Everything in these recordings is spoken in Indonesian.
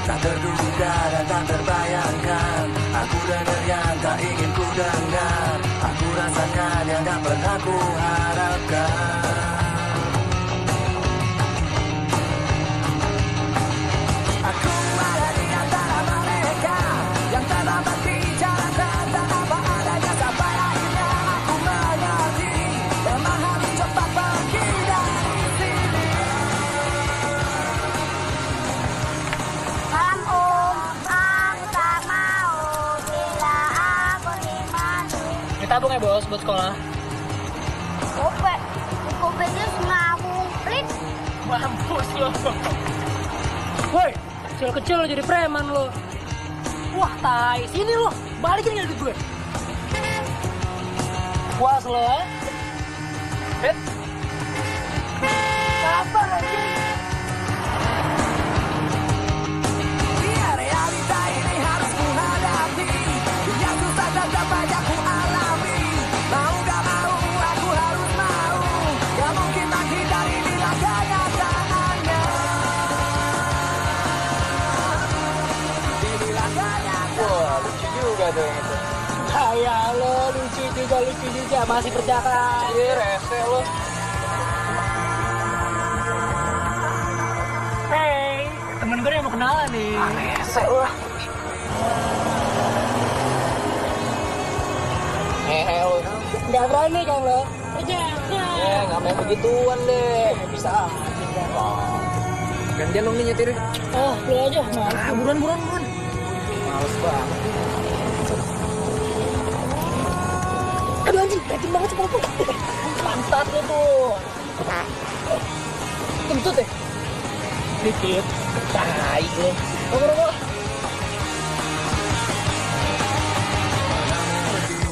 tak terduga dan tak terbayangkan. Aku dengar yang tak ingin ku dengar, aku rasakan yang tak pernah ku harapkan. Aku ada di antara mereka yang terlambat bicara tentang apa adanya, sampai akhirnya aku mengerti, memahami, cepat pergi dari sini. Salam Om, aku tak mau bila aku dimadu. Ditabung ya bos, buat sekolah. Kopenya semabung, pelit. Mampus lo. Woi, kecil-kecil lo jadi preman lo. Wah, tai. Sini lo, balikin nggak duit gue. Puas lo, ya? Sabar aja. Biar realita ini harus ku hadapi, yang susah dan tak banyak ku alami. Mau gak mau, aku harus mau. Gak mungkin menghindari bila kenyataannya. Inilah kenyataan. Wah, lucu juga tuh yang itu. Kayak lo, lucu juga. Masih perjaka. Iya, rese lo. Hey, temen gue yang mau kenalan nih. Rese lo. Hehe lo. Nggak berani kan lo? Perjaka. Nggak main begituan deh. Bisa aja. Gantian dong nih nyetir. Oh, lu aja. Nah, buruan. Males banget. Aduh anjing, rajin banget sepatu. Pantat lu tuh. Kentut ya? Dikit. Tai lu. Rokok.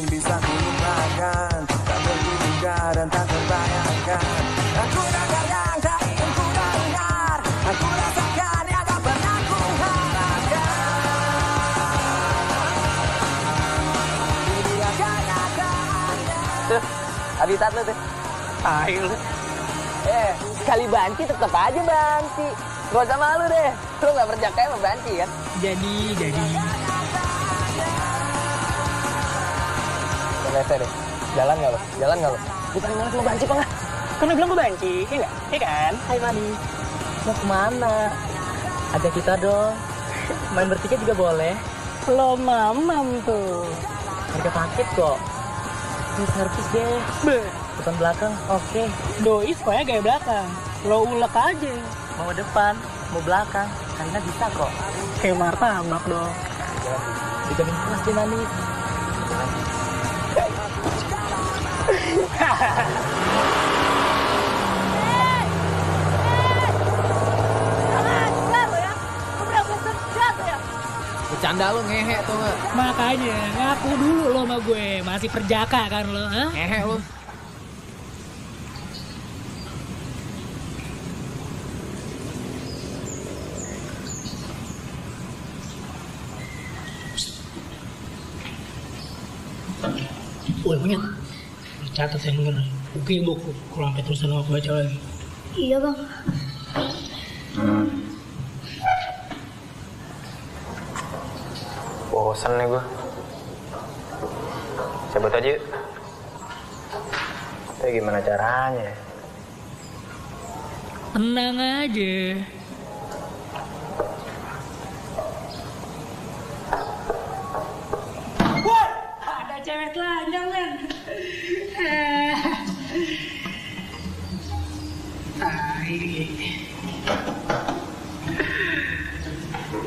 Bisa ku lupakan, tak terduga dan tak terbayangkan. Aku dengar yang tak ingin ku dengar, aku rasakan yang tak pernah ku harapkan. Inilah kenyataannya. Tuh, habitat lo tuh. Tai lu. Sekali banci tetap aja banci. Gak usah malu deh. Lo gak perjaka emang banci kan? Jadi. Rese deh. Jalan gak lo? Bukan malas mau banci apa nggak? Kan lu bilang gue banci, iya nggak? Iya kan? Hai Mani. Mau kemana? Ajak kita dong. Main bertiga juga boleh. Lo mamam tuh. Harga paket kok. Ini servis deh. Beh, Depan belakang, oke. doi sukanya gaya belakang. Lo ulek aja. Mau depan, mau belakang. Karena bisa kok. Kayak martabak dong. Dijamin puas deh manis. Bercanda lo ngehe tuh nggak? Makanya ngaku dulu lo sama gue. Masih perjaka kan lo, ha? Ngehe lo. Woi, monyet. Lu catat yang bener. Oke, gue kurang sampai terusan sama baca lagi. Iya bang. Bosan nih gue. Cabut aja yuk. Tapi gimana caranya? Tenang aja. Woi, ada cewek telanjang men.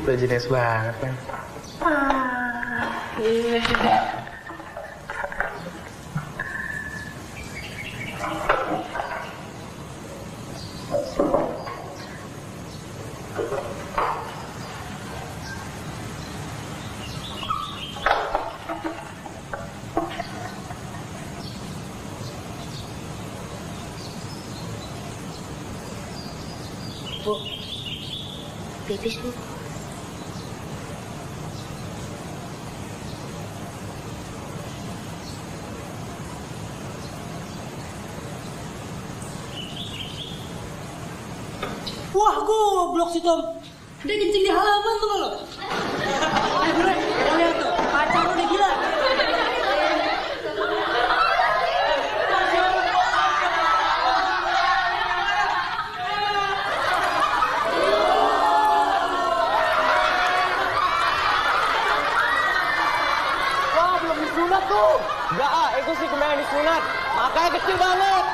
Lo jenis banget kan? Bu, pipis bu. Wah, goblok si Tom. Dia kencing di halaman tuh lo. Bre, lo lihat tuh, pacar lo udah gila. Wah, belum disunat tuh. Enggak, itu sih kemarin disunat. Makanya kecil banget.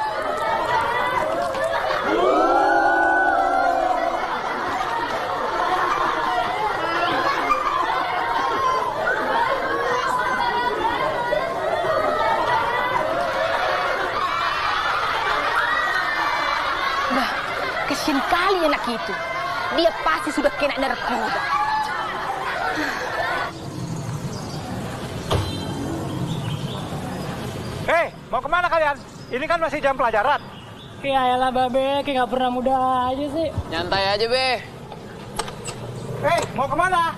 Bah, kesian kali anak itu. Dia pasti sudah kena narkoba. Hei, mau kemana kalian? Ini kan masih jam pelajaran. Ya elah babe, kayak gak pernah muda aja sih. Nyantai aja, Be. Hei, mau kemana?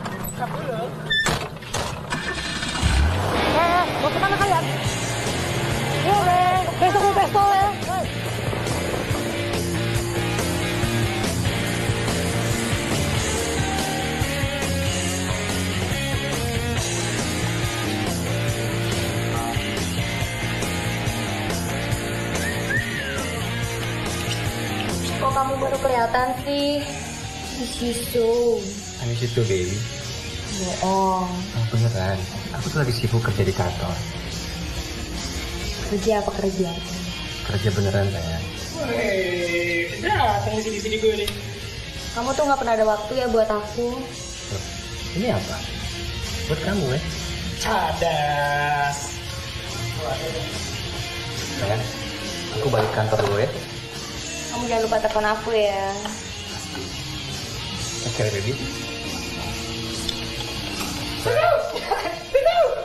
Mau kemana kalian? Iya be, besok mau pestol ya. Kok kamu baru kelihatan sih? Sisu. Hanya situ, baby. Bohong. Oh, beneran. Aku tuh lagi sibuk kerja di kantor. Kerja apa kerja? Kerja beneran, sayang. Wih, datang di sini gue nih. Kamu tuh nggak pernah ada waktu ya buat aku. Loh, ini apa? Buat kamu, ya? Cadas. Sayang, aku balik kantor dulu ya. Kamu jangan lupa telepon aku ya. Oke, baby.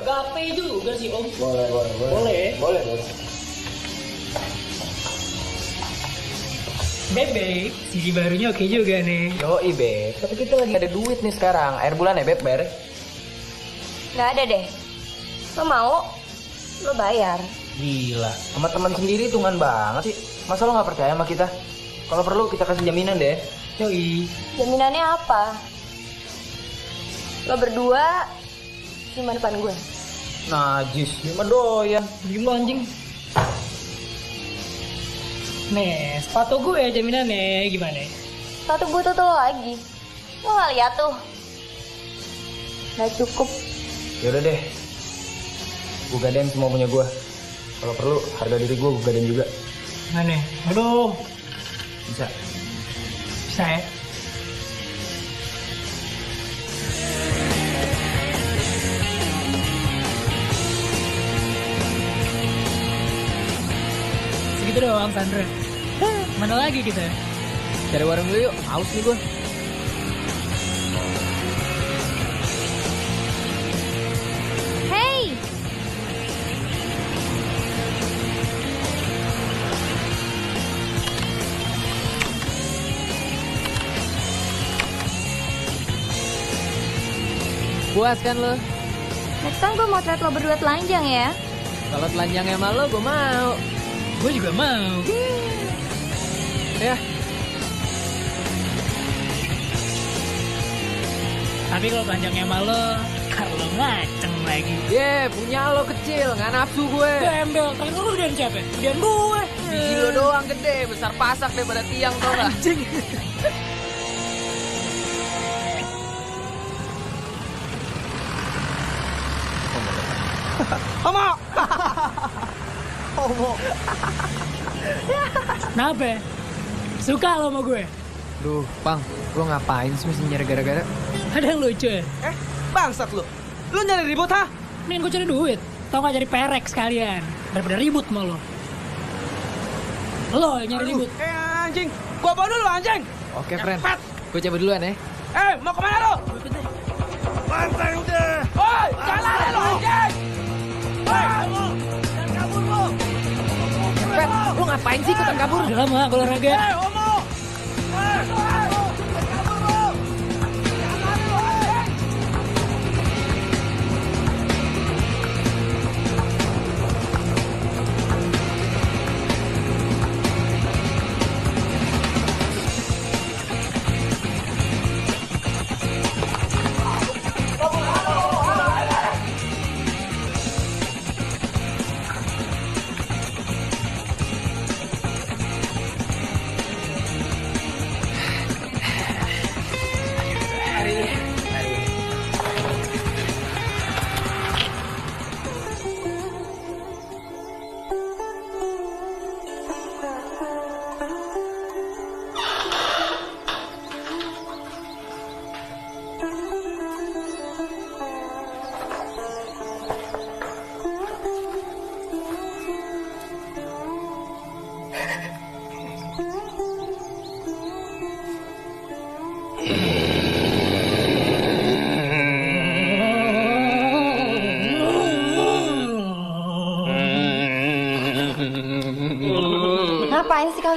Gape juga sih om. Boleh. Bebe, CD barunya oke juga nih. Yoi, Beb. Tapi kita lagi ada duit nih sekarang. Air bulan ya, Beb, bayar. Nggak ada deh. Lo mau? Lo bayar. Gila. Sama teman sendiri hitungan banget sih. Masa lo nggak percaya sama kita? Kalau perlu kita kasih jaminan deh. Yoi. Jaminannya apa? Lo berdua simpan depan gue. Najis, lima doyan. Diem lo anjing. Nih, sepatu gue jaminannya gimana? Satu butuh tuh lo lagi. Lo nggak lihat tuh? Nggak cukup. Yaudah deh. Gue gadein semua punya gue. Kalau perlu harga diri gue gadein juga. Gimana? Aduh, Bisa. bisa ya? Segitu doang Sandra. Mana lagi kita? Cari warung dulu yuk. Haus nih gue. Hey! Puas kan lo? Next time gue mau lihat lo berdua telanjang ya. Kalau telanjangnya sama lo gue mau. Gue juga mau. Ya. Tapi kalau panjangnya sama lo, kalau ngaceng lagi. Punya lo kecil, nggak nafsu gue. Gembel, tangan lo gedean siapa? Gedean gue. Biji lo doang gede, besar pasak daripada tiang tau gak? Anjing. Homo! Kenapa? Suka lo sama gue? Duh, Bang, lo ngapain sih mesti nyari gara-gara? Ada yang lucu ya? Bangsat lu. Lu nyari ribut, ha? Nih gue cari duit. Tau gak cari perek sekalian. Daripada ribut sama lo. Lo yang nyari ribut. Anjing. Gua bawa dulu, anjing. Oke, friend. Gue cabut duluan ya. Mau kemana lu? Pantai udah. Woi, jangan lari lu, anjing. Woi, jangan kabur lu. Fred, lo ngapain sih ikutan kabur? Udah lama gue olahraga. Homo. Jangan kabur lu. Jangan lari lu, anjing.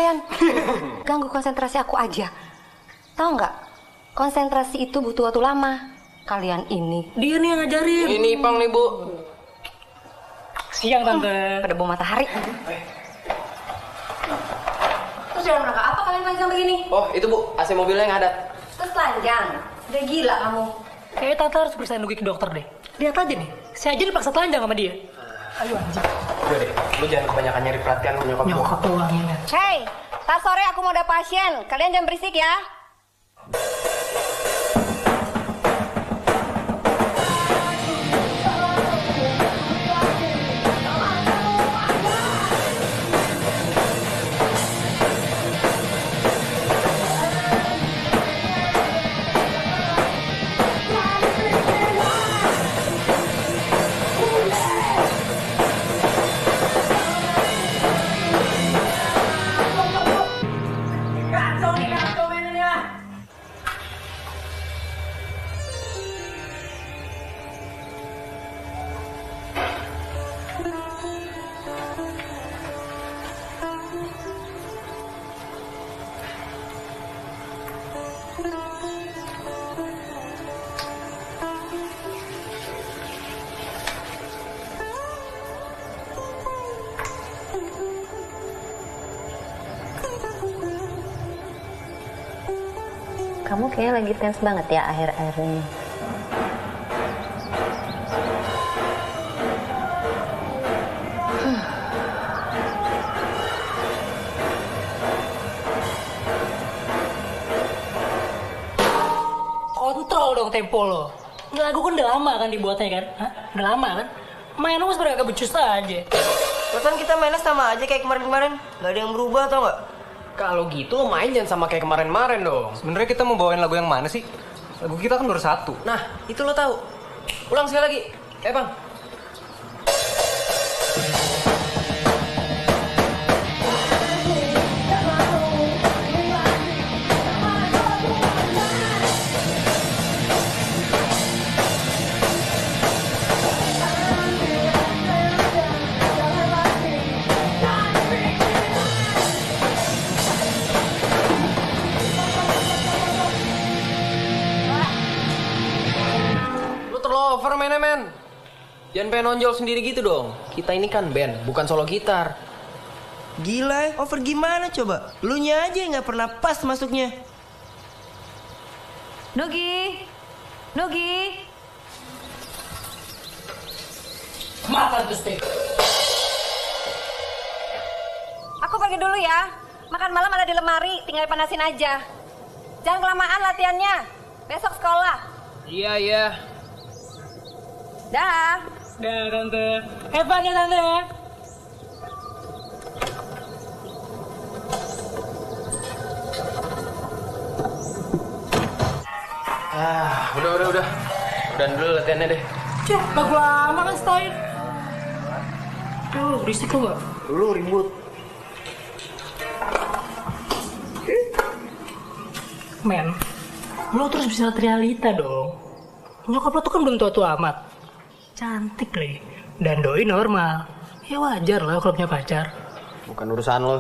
kalian. Ganggu konsentrasi aku aja. Tahu nggak? Konsentrasi itu butuh waktu lama. Kalian ini. Dia nih yang ngajarin. Ini Ipang nih, Bu. Siang, Tante. Pada bau matahari. Terus dalam rangka apa kalian telanjang begini? Oh, itu Bu, AC mobilnya yang ada. Terus telanjang? Udah gila kamu. Kayaknya Tante harus berusaha nunggu ke dokter deh. Lihat aja nih, saya aja dipaksa telanjang sama dia. Ayo anjing. Udah deh, lu jangan kebanyakan nyari perhatian sama nyokap gua. Nyokap doang ini. Hey, ntar sore aku mau ada pasien. Kalian jangan berisik ya. Kamu kayaknya lagi tense banget ya akhir-akhir ini. Kontrol dong tempo lo. Lagu kan udah lama kan dibuatnya kan? Hah? Udah lama kan? Main lo sebenernya agak becus aja. Perasaan kita mainnya sama aja kayak kemarin-kemarin. Gak ada yang berubah tau gak? Kalau gitu lo main jangan sama kayak kemarin-kemarin dong. Sebenarnya kita mau bawain lagu yang mana sih? Lagu kita kan baru satu. Nah, itu lo tahu. Ulang sekali lagi. Bang. Over mainnya men. Jangan pengen nonjol sendiri gitu dong. Kita ini kan band, bukan solo gitar. Gila, over gimana coba? Lu nya aja yang gak pernah pas masuknya. Nugi. Nugi. Makan tuh steak. Aku pergi dulu ya. Makan malam ada di lemari, tinggal panasin aja. Jangan kelamaan latihannya. Besok sekolah. Iya. Dah. Dah, Tante. Have fun ya, Tante. Udah. Udah dulu latihannya deh. Cih, lagu lama kan style. Tuh, berisik lo gak? Lu ribut. Men, lo terus bisa lihat realita dong. Nyokap lo tuh kan belum tua-tua amat. Cantik lagi. Dan doi normal. Ya wajar lah kalau punya pacar. Bukan urusan lo.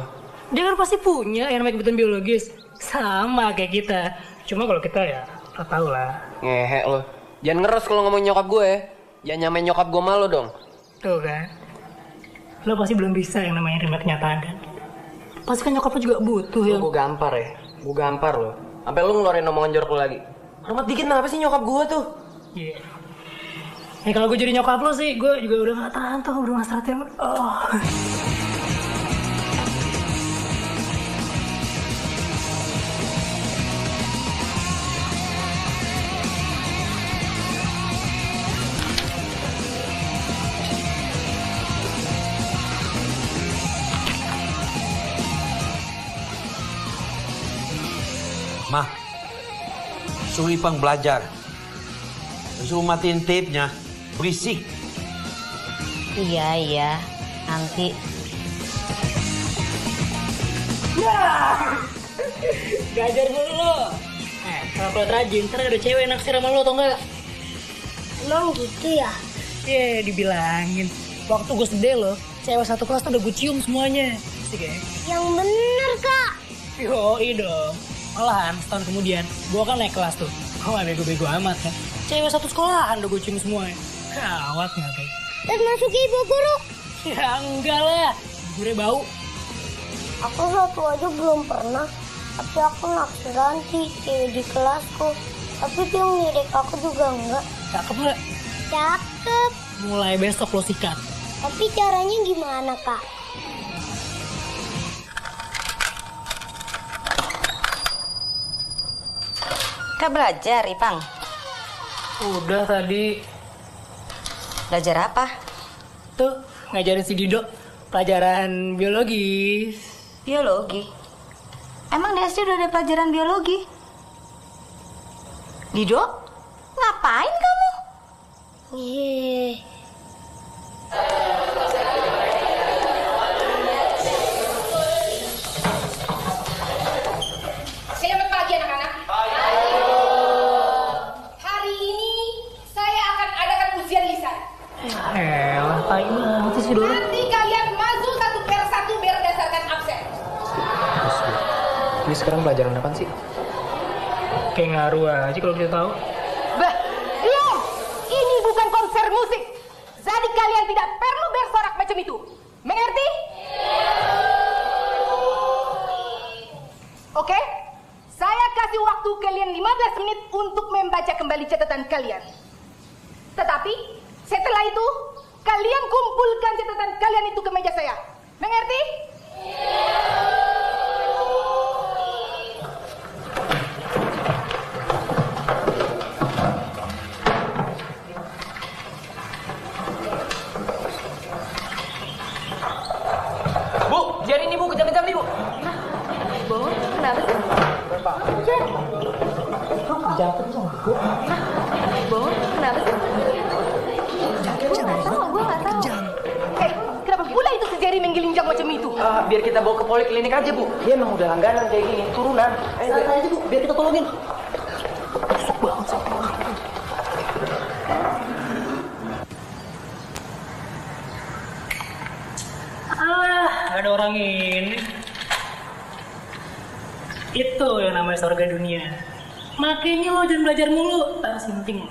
Dia kan pasti punya yang namanya kebutuhan biologis. Sama kayak kita. Cuma kalau kita ya, lo tau lah. Ngehe lo. Jangan ngeres kalau ngomong nyokap gue. Jangan nyamain nyokap gue malu dong. Tuh kan. Lo pasti belum bisa yang namanya terima kenyataan kan. Pasti kan nyokap lo juga butuh ya. Gue gampar ya. Gue gampar lo. Sampai lo ngeluarin omongan jorok lo lagi. Hormat dikit kenapa sih nyokap gue tuh? Iya. Ya kalau gue jadi nyokap lo sih, gue juga udah gak tahan tuh, udah gak serhatiin. Oh. Mah, suruh Ipang belajar. Suruh matiin tape-nya. Berisik. Iya, nanti. Gajar dulu lo. Kalau rajin, ntar ada cewek naksir sama lo, tau gak? Emang gitu ya? Dibilangin. Waktu gue sedih lo, cewek satu kelas tuh udah gue cium semuanya. musik ya? Yang bener, Kak. Yoi dong. Malahan setahun kemudian, gue kan naik kelas tuh. Gue gak bego-bego amat kan. Cewek satu sekolahan udah gue cium semua ya. Gawat gak tuh? Termasuk ibu guru. Ya enggak lah. Gue bau. Aku satu aja belum pernah. Tapi aku naksiran sih cewek di kelasku. Tapi dia ngirek aku juga enggak. Cakep gak? Cakep. Mulai besok lo sikat. Tapi caranya gimana, Kak? Kak belajar, Ipang. Udah tadi. Belajar apa? Tuh, ngajarin si Dido pelajaran biologi. Biologi. Emang di SD udah ada pelajaran biologi? Dido, ngapain kamu? Selamat pagi anak-anak. Hari ini saya akan adakan ujian lisan. Elah, tai banget sih Dora. Nanti kalian maju satu per satu berdasarkan absen. Ini sekarang pelajaran apa sih? Kayak ngaruh aja kalau kita tahu. Bah, diam! Ini bukan konser musik. Jadi kalian tidak perlu bersorak macam itu. Mengerti? Oke? Saya kasih waktu kalian 15 menit untuk membaca kembali catatan kalian. Tetapi, setelah itu, kalian kumpulkan catatan kalian itu ke meja saya. Mengerti? Bu, biar ini Bu, kejam-kejam nih Bu. Bu, kenapa sih? Bu, kenapa sih? Gue nggak tahu. Kenapa pula itu si Jerry menggilinjang macam itu? Biar kita bawa ke poliklinik aja Bu. Dia emang udah langganan kayak gini, turunan. Ayo aja Bu, biar kita tolongin. Ada orang ini. Itu yang namanya surga dunia. Makanya lo jangan belajar mulu, tak sinting.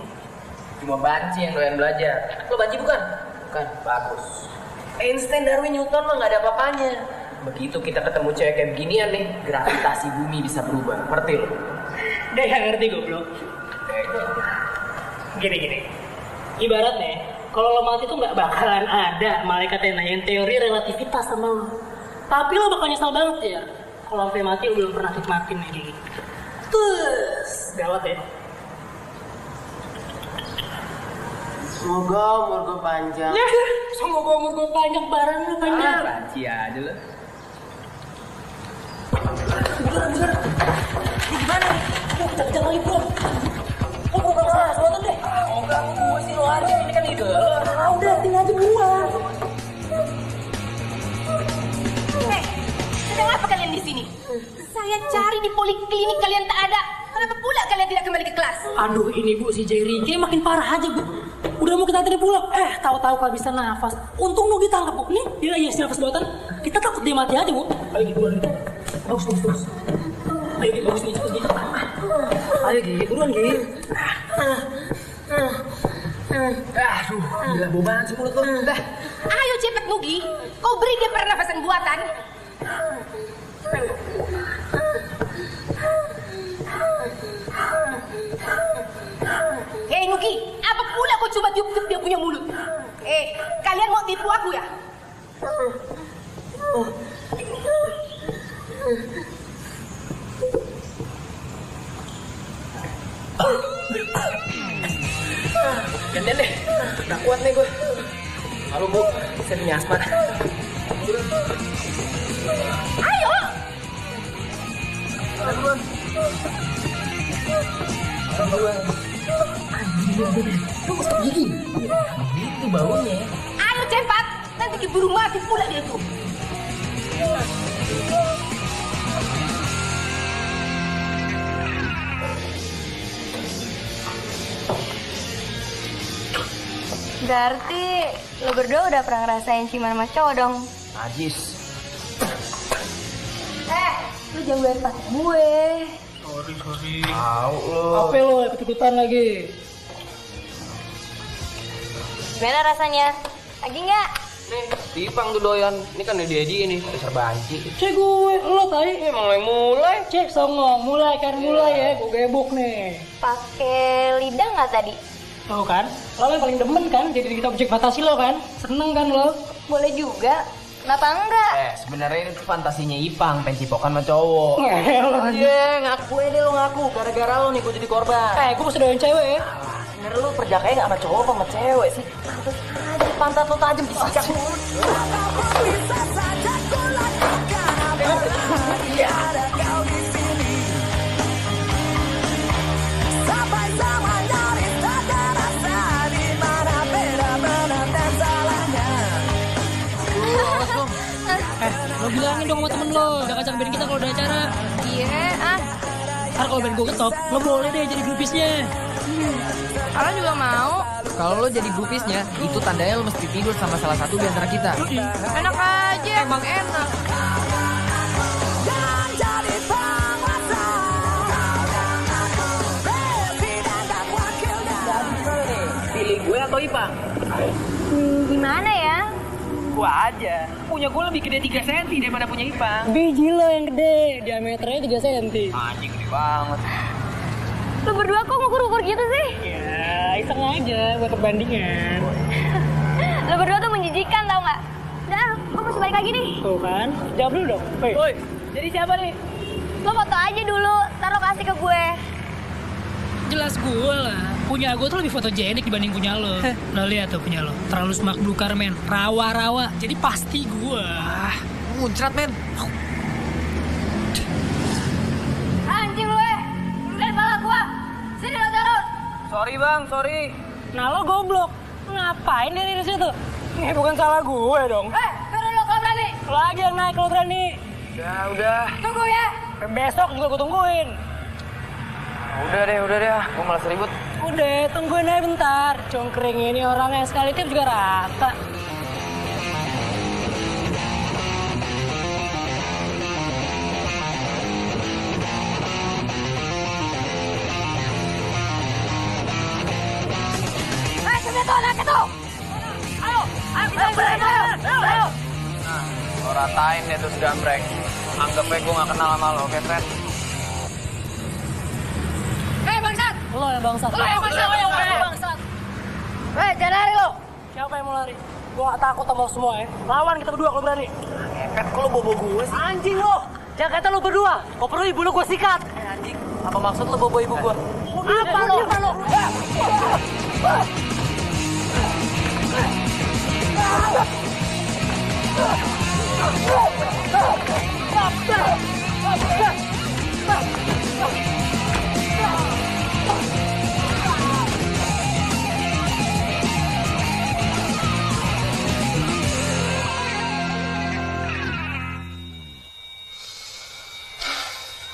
Cuma Banci yang doyan belajar. Lo Banci bukan? Bukan, bagus. Einstein, Darwin, Newton mah gak ada apa-apanya. Begitu kita ketemu cewek kayak beginian nih, gravitasi bumi bisa berubah. Ngerti lo? Dia gak ngerti goblok. Gini. Ibaratnya, kalau lo mati tuh gak bakalan ada malaikat yang nanyain teori relativitas sama lo. Tapi lo bakal nyesal banget ya. Kalau sampai mati lo belum pernah nikmatin kayak gini. Terus, gawat ya. Semoga umur gue panjang. Ya, semoga umur gue panjang, barang lo panjang. Banci aja lo. Bener. Ini gimana nih? Aduh, kejar lagi bro. Lo pura-pura salah sesuatu deh. Oh, ganggu gue sih lo aja, ini kan ide lo. Udah, tinggal aja gua. Sedang apa kalian di sini? Saya cari di poliklinik kalian tak ada. Kenapa pula kalian tidak kembali ke kelas? Aduh, ini Bu, si Jerry kayak makin parah aja, Bu. Udah mau kita anterin pulang. Tahu-tahu kehabisan nafas. Untung Nugi tangkap, Bu. Nih, dia isi nafas buatan. Kita takut dia mati aja, Bu. Ayo, gitu, Bagus. Ayo, Gi, bagus nih, cepet, Gi. Ayo, Gi, buruan, Gi. Aduh, gila bau banget sih mulut lo. Bah, ayo cepet Nugi. Kau beri dia pernafasan buatan. Hei Nugi, apa pula kau coba tiup-tiup dia punya mulut? Kalian mau tipu aku ya? Gantian deh, gak kuat nih gue. Halo Bu, saya punya asma. Ayo! Lu mesti gigi. Itu baunya. Ayo cepat, nanti keburu mati pula dia itu. Berarti lo berdua udah pernah ngerasain ciuman sama cowok dong? Najis. Lu jangan bayar pakai gue. Sorry. Tahu lo. Apa lo ikut-ikutan lagi? Gimana rasanya? Lagi nggak? Nih, Ipang tuh doyan. Ini kan udah Edi ini, besar banci. Cek gue, lo tadi. Emang yang mulai. Cek songong, mulai ya, gue gebuk nih. Pakai lidah nggak tadi? Tuh kan, lo yang paling demen kan, jadi kita objek fantasi lo kan, seneng kan lo? Boleh juga. Kenapa enggak? Sebenarnya itu fantasinya Ipang, pengen cipokan sama cowok. Iya, Ngaku deh lo ngaku. Gara-gara lo nih gue jadi korban. gue masih doyan cewek ya. Bener lu perjakanya gak sama cowok apa sama cewek sih? Pantas aja, pantat lo tajam disikat mulu. Bisa saja ku lakukan apa ada kau di sini. Sampai sama nyaris tak terasa di mana beda benar dan salahnya. Lo bilangin dong sama temen lo, jangan ngajak band kita kalau ada acara. Iya, Ntar kalau band gue ketop, lo boleh deh jadi grupisnya. Kalau juga mau. Kalau lo jadi grupisnya, itu tandanya lo mesti tidur sama salah satu di antara kita. Enak aja. Emang enak. Yang jadi penguasa, presiden dan wakilnya. Pilih gue atau Ipang? Gimana ya? Gua aja. Punya gue lebih gede 3 cm daripada punya Ipang. Biji lo yang gede, diameternya 3 cm. Anjing gede banget. Lu berdua kok ngukur-ngukur gitu sih? Ya, iseng aja buat perbandingan. Lu berdua tuh menjijikan tau nggak? Udah, gue masih balik lagi nih. Tuh kan, jawab dulu dong. Woi, jadi siapa nih? Lo foto aja dulu, taruh kasih ke gue. Jelas gue lah. Punya gue tuh lebih fotogenik dibanding punya lo. Lo lihat tuh punya lo, terlalu semak belukar men, rawa-rawa. Jadi pasti gue. Muncrat men. Anjing lu Udah kepala gue. Sini lo taruh. Sorry bang, sorry. Nah lo goblok, ngapain dari situ? Ini bukan salah gue dong. Turun lo kalau berani. Lagi yang naik kalau berani. Udah. Tunggu ya. Besok juga gue tungguin. Udah deh, gue malas ribut. Udah, tungguin aja bentar. Congkring ini orangnya sekali tip juga rata. Naik itu. Ayo, kita berangkat. Ayo. Lo ratain deh tuh segambreng. Anggap aja gue gak kenal sama lo, oke friend? Bangsat. Lo yang bangsat. Bangsat. Jangan lari lo. Siapa yang mau lari? Gue gak takut sama lo semua ya. Lawan kita berdua kalau berani. Ngepet kok lo bobo gue sih? Anjing lo. Jangan kata lo berdua. Kau perlu ibu lo gue sikat. Anjing, apa maksud lo bobo ibu gue? Apa lo?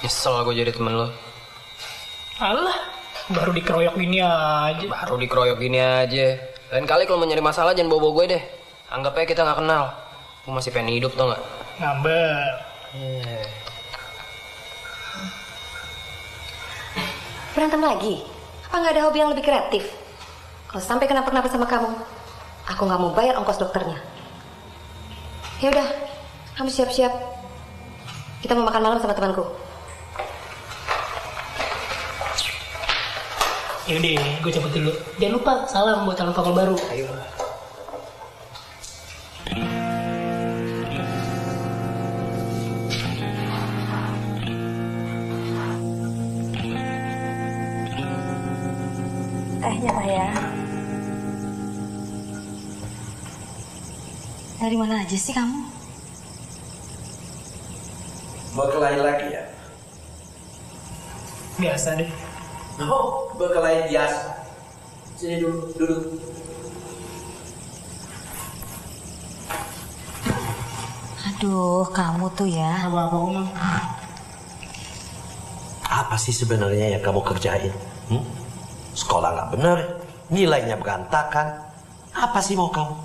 Nyesel gue jadi temen lo. Alah, baru dikeroyok gini aja. Lain kali kalau mau nyari masalah jangan bobo gue deh. Anggap aja kita gak kenal. Gue masih pengen hidup tau gak? Ngambek. Berantem lagi? Apa nggak ada hobi yang lebih kreatif? Kalau sampai kenapa-kenapa sama kamu, aku nggak mau bayar ongkos dokternya. Ya udah, kamu siap-siap. Kita mau makan malam sama temanku. Yaudah, gue cabut dulu. Jangan lupa salam buat calon kapal baru. Ayo. Tehnya Pak ya. Dari mana aja sih kamu? Berkelahi lagi ya? Biasa deh. Oh, berkelahi biasa. Sini dulu, duduk. Aduh, kamu tuh ya. Apa sih sebenarnya yang kamu kerjain? Sekolah nggak bener, nilainya berantakan. Apa sih mau kamu?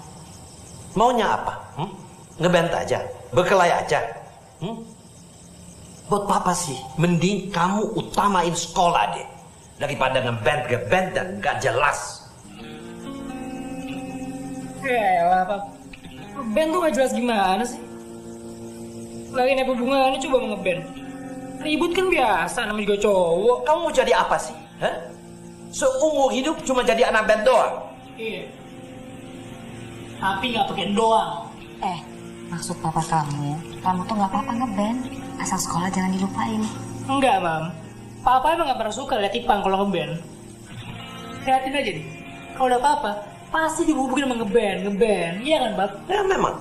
Maunya apa? Ngeband aja? Berkelahi aja? Buat papa sih, mending kamu utamain sekolah deh. Daripada ngeband dan gak jelas. Yaelah, Pap. Ngeband tuh gak jelas gimana sih? Lagian apa hubungannya coba mau ngeband? Ribut kan biasa, namanya juga cowok. Kamu mau jadi apa sih? Hah? Seumur hidup cuma jadi anak band doang? Iya. Tapi gak pakai doang. Maksud papa kamu tuh gak apa-apa ngeband. Asal sekolah jangan dilupain. Enggak, Mam. Papa emang gak pernah suka liat Ipang kalau ngeband. Liatin aja nih. Kalau udah apa-apa, pasti dihubungin sama ngeband. Iya kan, Bab? Ya memang.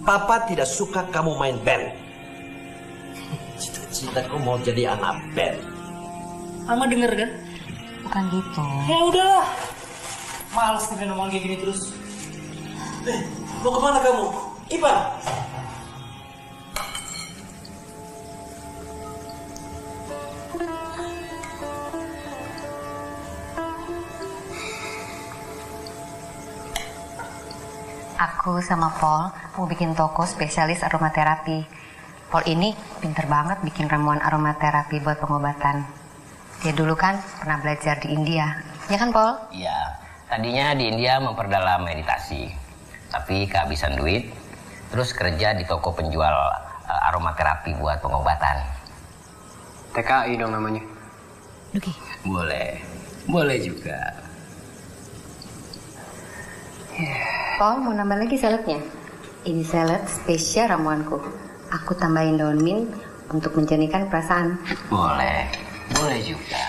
Papa tidak suka kamu main band. Cita-citaku mau jadi anak band. Mama denger kan? Bukan gitu. Ya udahlah. Males nih ngomong kayak gini terus. Mau kemana kamu? Ipang! Aku sama Paul mau bikin toko spesialis aromaterapi. Paul ini pinter banget bikin ramuan aromaterapi buat pengobatan. Dia dulu kan pernah belajar di India. Ya kan, Paul? Iya, tadinya di India memperdalam meditasi. Tapi kehabisan duit, terus kerja di toko penjual aromaterapi buat pengobatan. TKI dong namanya. Nugi. Boleh juga. Paul mau nambah lagi saladnya. Ini salad spesial ramuanku. Aku tambahin daun mint untuk menjernihkan perasaan. Boleh juga.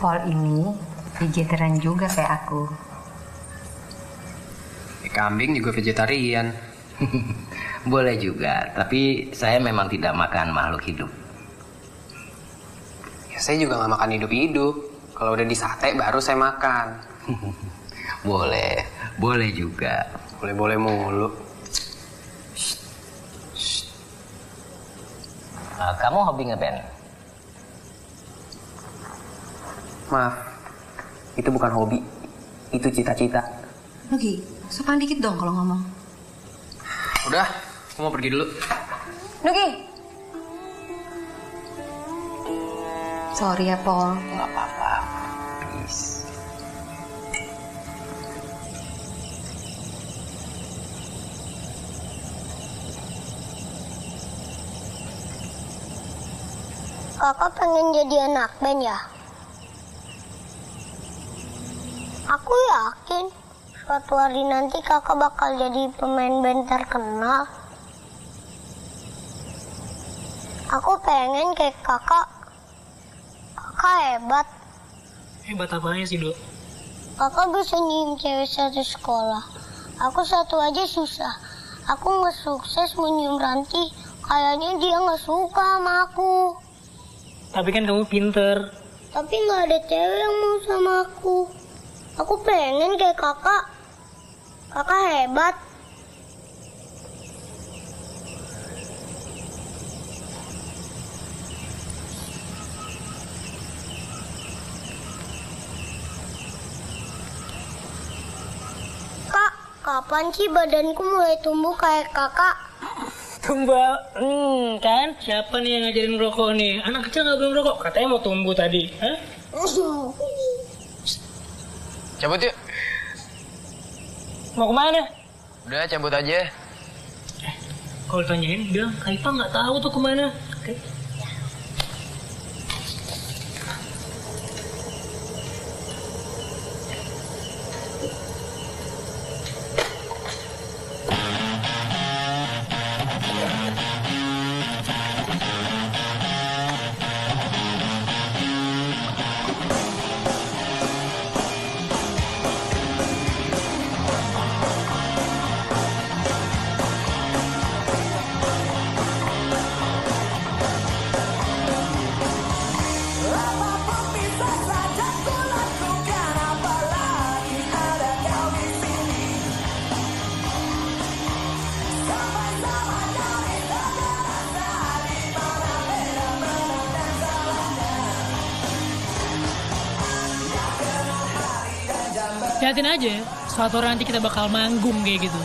Paul ini vegetarian juga kayak aku. Kambing juga vegetarian. Boleh juga, tapi saya memang tidak makan makhluk hidup. Ya, saya juga nggak makan hidup-hidup. Kalau udah di sate baru saya makan. Boleh juga. Boleh mulu. Kamu hobi ngeband? Maaf, itu bukan hobi. Itu cita-cita. Nugi, sopan dikit dong kalau ngomong. Udah, aku mau pergi dulu. Nugi! Sorry ya, Paul. Nggak apa-apa, please. Kakak pengen jadi anak band ya? Aku yakin suatu hari nanti kakak bakal jadi pemain band terkenal. Aku pengen kayak kakak. Kakak hebat. Hebat apanya sih, Dok? Kakak bisa nyium cewek satu sekolah. Aku satu aja susah. Aku nggak sukses menyium Ranti. Kayaknya dia nggak suka sama aku. Tapi kan kamu pinter. Tapi nggak ada cewek yang mau sama aku. Aku pengen kayak kakak. Kakak hebat. Kak, kapan sih badanku mulai tumbuh kayak kakak? Tumbuh, kan? Siapa nih yang ngajarin rokok nih? Anak kecil nggak boleh rokok. Katanya mau tumbuh tadi. Hah? Cabut yuk. Mau kemana? Udah, cabut aja. Kalau tanyain, bilang Kaifa nggak tahu tuh kemana. Oke. Apapun bisa saja ku lakukan, apalagi ada kau di sini. Sama-sama kami tak terasa di mana beda benar dan salahnya. Liatin aja, suatu hari nanti kita bakal manggung kayak gitu.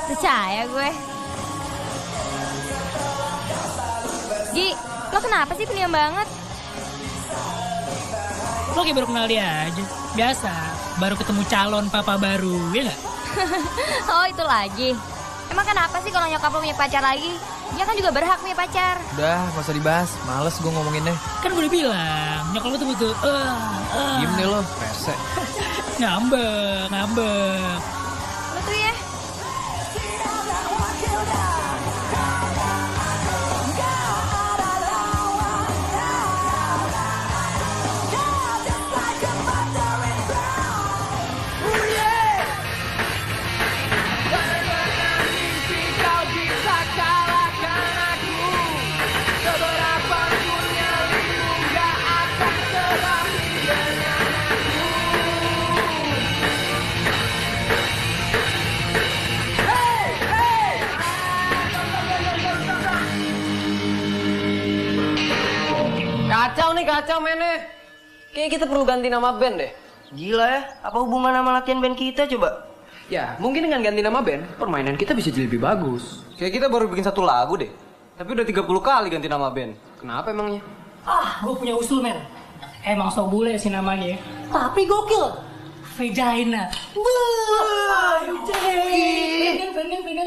Percaya gue. Gi, lo kenapa sih pendiam banget? Lo kayak baru kenal dia aja. Biasa, baru ketemu calon papa baru, ya nggak? Oh, itu lagi. Emang kenapa sih kalau nyokap lo punya pacar lagi? Dia kan juga berhak punya pacar. Udah, gak usah dibahas. Males gue ngomonginnya. Kan gue udah bilang, nyokap lo tuh butuh Diem deh lo, rese. Ngambek. Lo tuh ya. Kacau mainnya. Kayaknya kita perlu ganti nama band deh. Gila ya, apa hubungan sama latihan band kita coba? Ya, mungkin dengan ganti nama band, permainan kita bisa jadi lebih bagus. Kayak kita baru bikin satu lagu deh. Tapi udah 30 kali ganti nama band. Kenapa emangnya? Gue punya usul, men. Emang so bule sih namanya, tapi gokil. Vagina.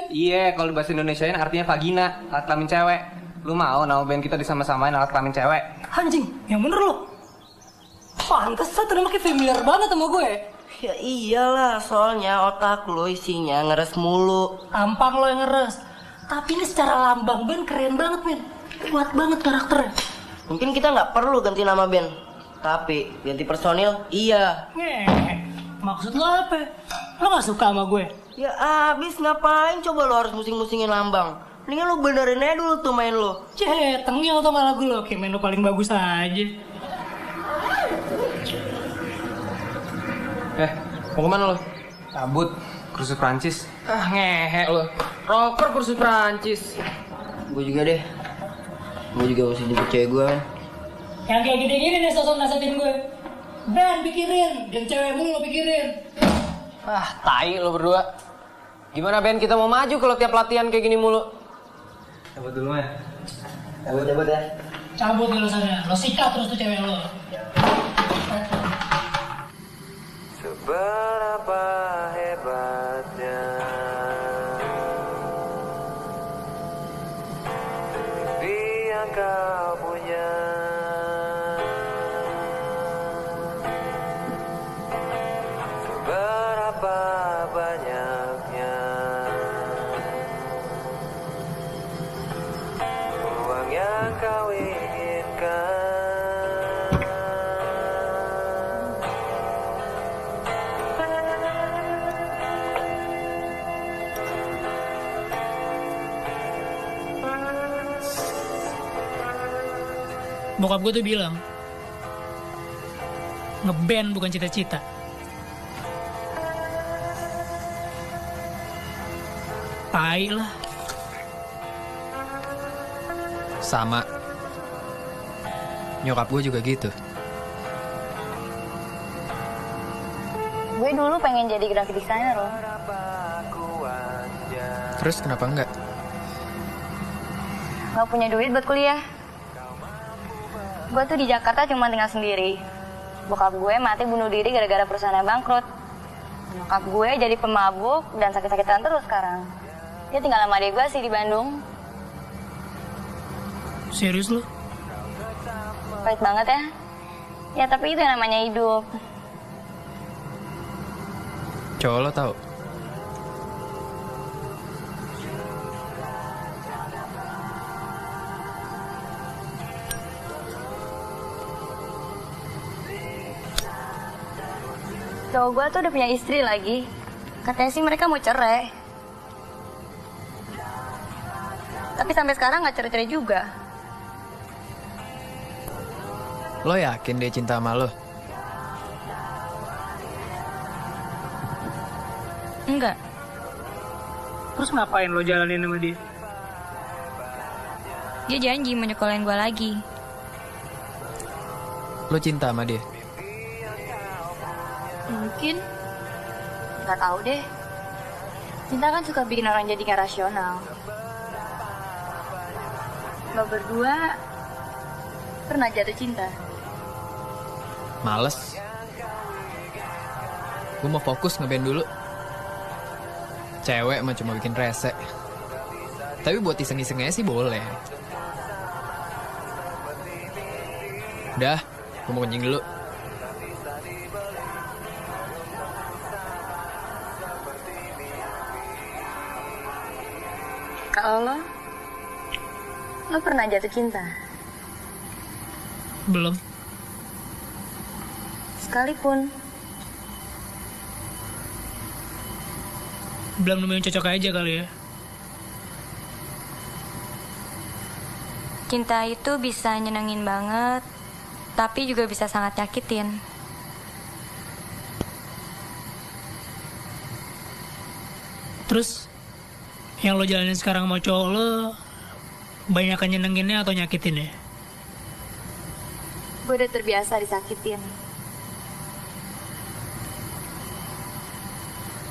Iya, kalau bahasa Indonesiain artinya vagina, alat kelamin cewek. Lu mau nama band kita disama-samain alat kelamin cewek? Anjing, yang bener lo. Pantesan tuh namanya familiar banget sama gue. Ya iyalah, soalnya otak lo isinya ngeres mulu. Tampang lo yang ngeres. Tapi ini secara lambang band keren banget, men. Kuat banget karakternya. Mungkin kita nggak perlu ganti nama band, tapi ganti personil, iya. Maksud lo apa? Lo gak suka sama gue? Ya abis ngapain coba lo harus musing-musingin lambang? Mendingan lo benerin aja dulu tuh main lo. Tengil tuh malah lagu lo, kayak main lo paling bagus aja. Mau kemana lo? Cabut, kursus Prancis. Ngehe lo. Rocker kursus Prancis. Gue juga deh. Gue juga mesti jemput cewek gue. Yang kayak gini-gini nih sosok nasihatin gue. Ben pikirin, dan cewek mulu lo pikirin. Tai lo berdua. Gimana band kita mau maju kalau tiap latihan kayak gini mulu? Cabut dulu ya. Cabut ya. Cabut dulu sana, lo sikat terus tuh cewek lo. Seberapa hebatnya mimpi yang kau punya, seberapa banyaknya uang yang kau inginkan. Bokap gue tuh bilang, ngeband bukan cita-cita. Tai lah. Sama. Nyokap gue juga gitu. Gue dulu pengen jadi graphic designer loh. Terus kenapa enggak? Gak punya duit buat kuliah. Gue tuh di Jakarta cuma tinggal sendiri. Bokap gue mati bunuh diri gara-gara perusahaannya bangkrut. Nyokap gue jadi pemabuk dan sakit-sakitan terus sekarang. Dia tinggal sama adik gue sih di Bandung. Serius lo? Pahit banget ya. Ya tapi itu yang namanya hidup. Cowok lo tau? Cowok gue tuh udah punya istri lagi. Katanya sih mereka mau cerai. Tapi sampai sekarang gak cerai-cerai juga. Lo yakin dia cinta sama lo? Enggak. Terus ngapain lo jalanin sama dia? Dia janji mau nyekolahin gue lagi. Lo cinta sama dia? Mungkin. Gak tahu deh. Cinta kan suka bikin orang jadi gak rasional. Lo berdua pernah jatuh cinta? Males. Gue mau fokus ngeband dulu. Cewek mah cuma bikin rese. Tapi buat iseng-isengnya sih boleh. Udah, gue mau kencing dulu. Kalau lo pernah jatuh cinta? Belum. Sekalipun. Belum nemu yang cocok aja kali ya. Cinta itu bisa nyenengin banget, tapi juga bisa sangat nyakitin. Terus yang lo jalanin sekarang sama cowok lo banyakan nyenenginnya atau nyakitin ya? Gue udah terbiasa disakitin.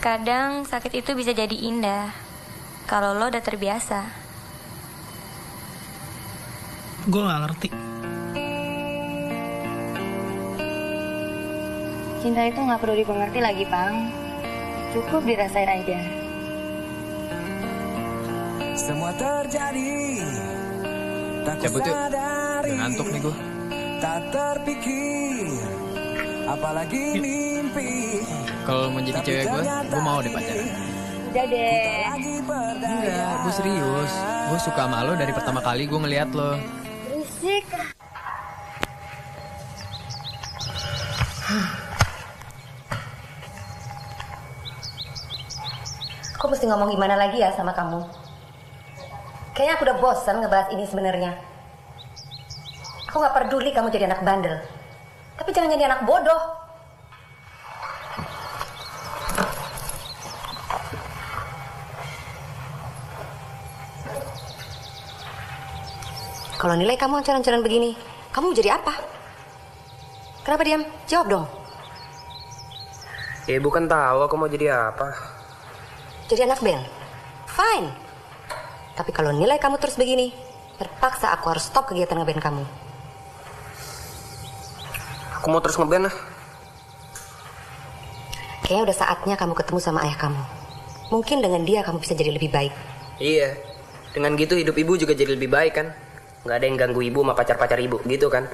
Kadang sakit itu bisa jadi indah kalau lo udah terbiasa. Gue gak ngerti. Cinta itu gak perlu dimengerti lagi, Pang. Cukup dirasain aja. Semua terjadi tak Cabut yuk. kusadari. Udah ngantuk nih gue. Tak terpikir apalagi mimpi. Kalau mau jadi cewek gue mau deh pacaran. Udah deh. Enggak, gue serius. Gue suka sama lo dari pertama kali gue ngeliat lo. Berisik. Aku mesti ngomong gimana lagi ya sama kamu? Kayaknya aku udah bosan ngebahas ini sebenarnya. Aku gak peduli kamu jadi anak bandel. Tapi jangan jadi anak bodoh. Kalau nilai kamu ancur-ancuran begini, kamu jadi apa? Kenapa diam? Jawab dong. Ibu kan tahu aku mau jadi apa. Jadi anak band? Fine. Tapi kalau nilai kamu terus begini, terpaksa aku harus stop kegiatan ngeband kamu. Aku mau terus ngeband lah. Kayaknya udah saatnya kamu ketemu sama ayah kamu. Mungkin dengan dia kamu bisa jadi lebih baik. Iya. Dengan gitu hidup ibu juga jadi lebih baik kan. Nggak ada yang ganggu ibu sama pacar-pacar ibu gitu kan.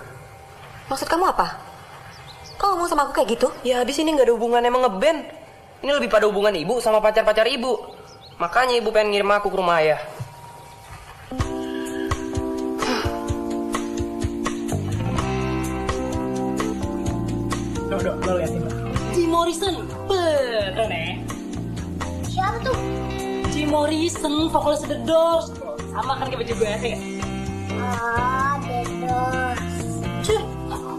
Maksud kamu apa? Kau ngomong sama aku kayak gitu? Ya habis ini nggak ada hubungan emang ngeband. Ini lebih pada hubungan ibu sama pacar-pacar ibu. Makanya ibu pengen ngirim aku ke rumah ayah. Lo liatin lo. Jim Morrison, keren ya? Siapa tuh? Jim Morrison, vokalis The Doors. Sama kan kayak baju gue ya? Ah, The Doors. Cih,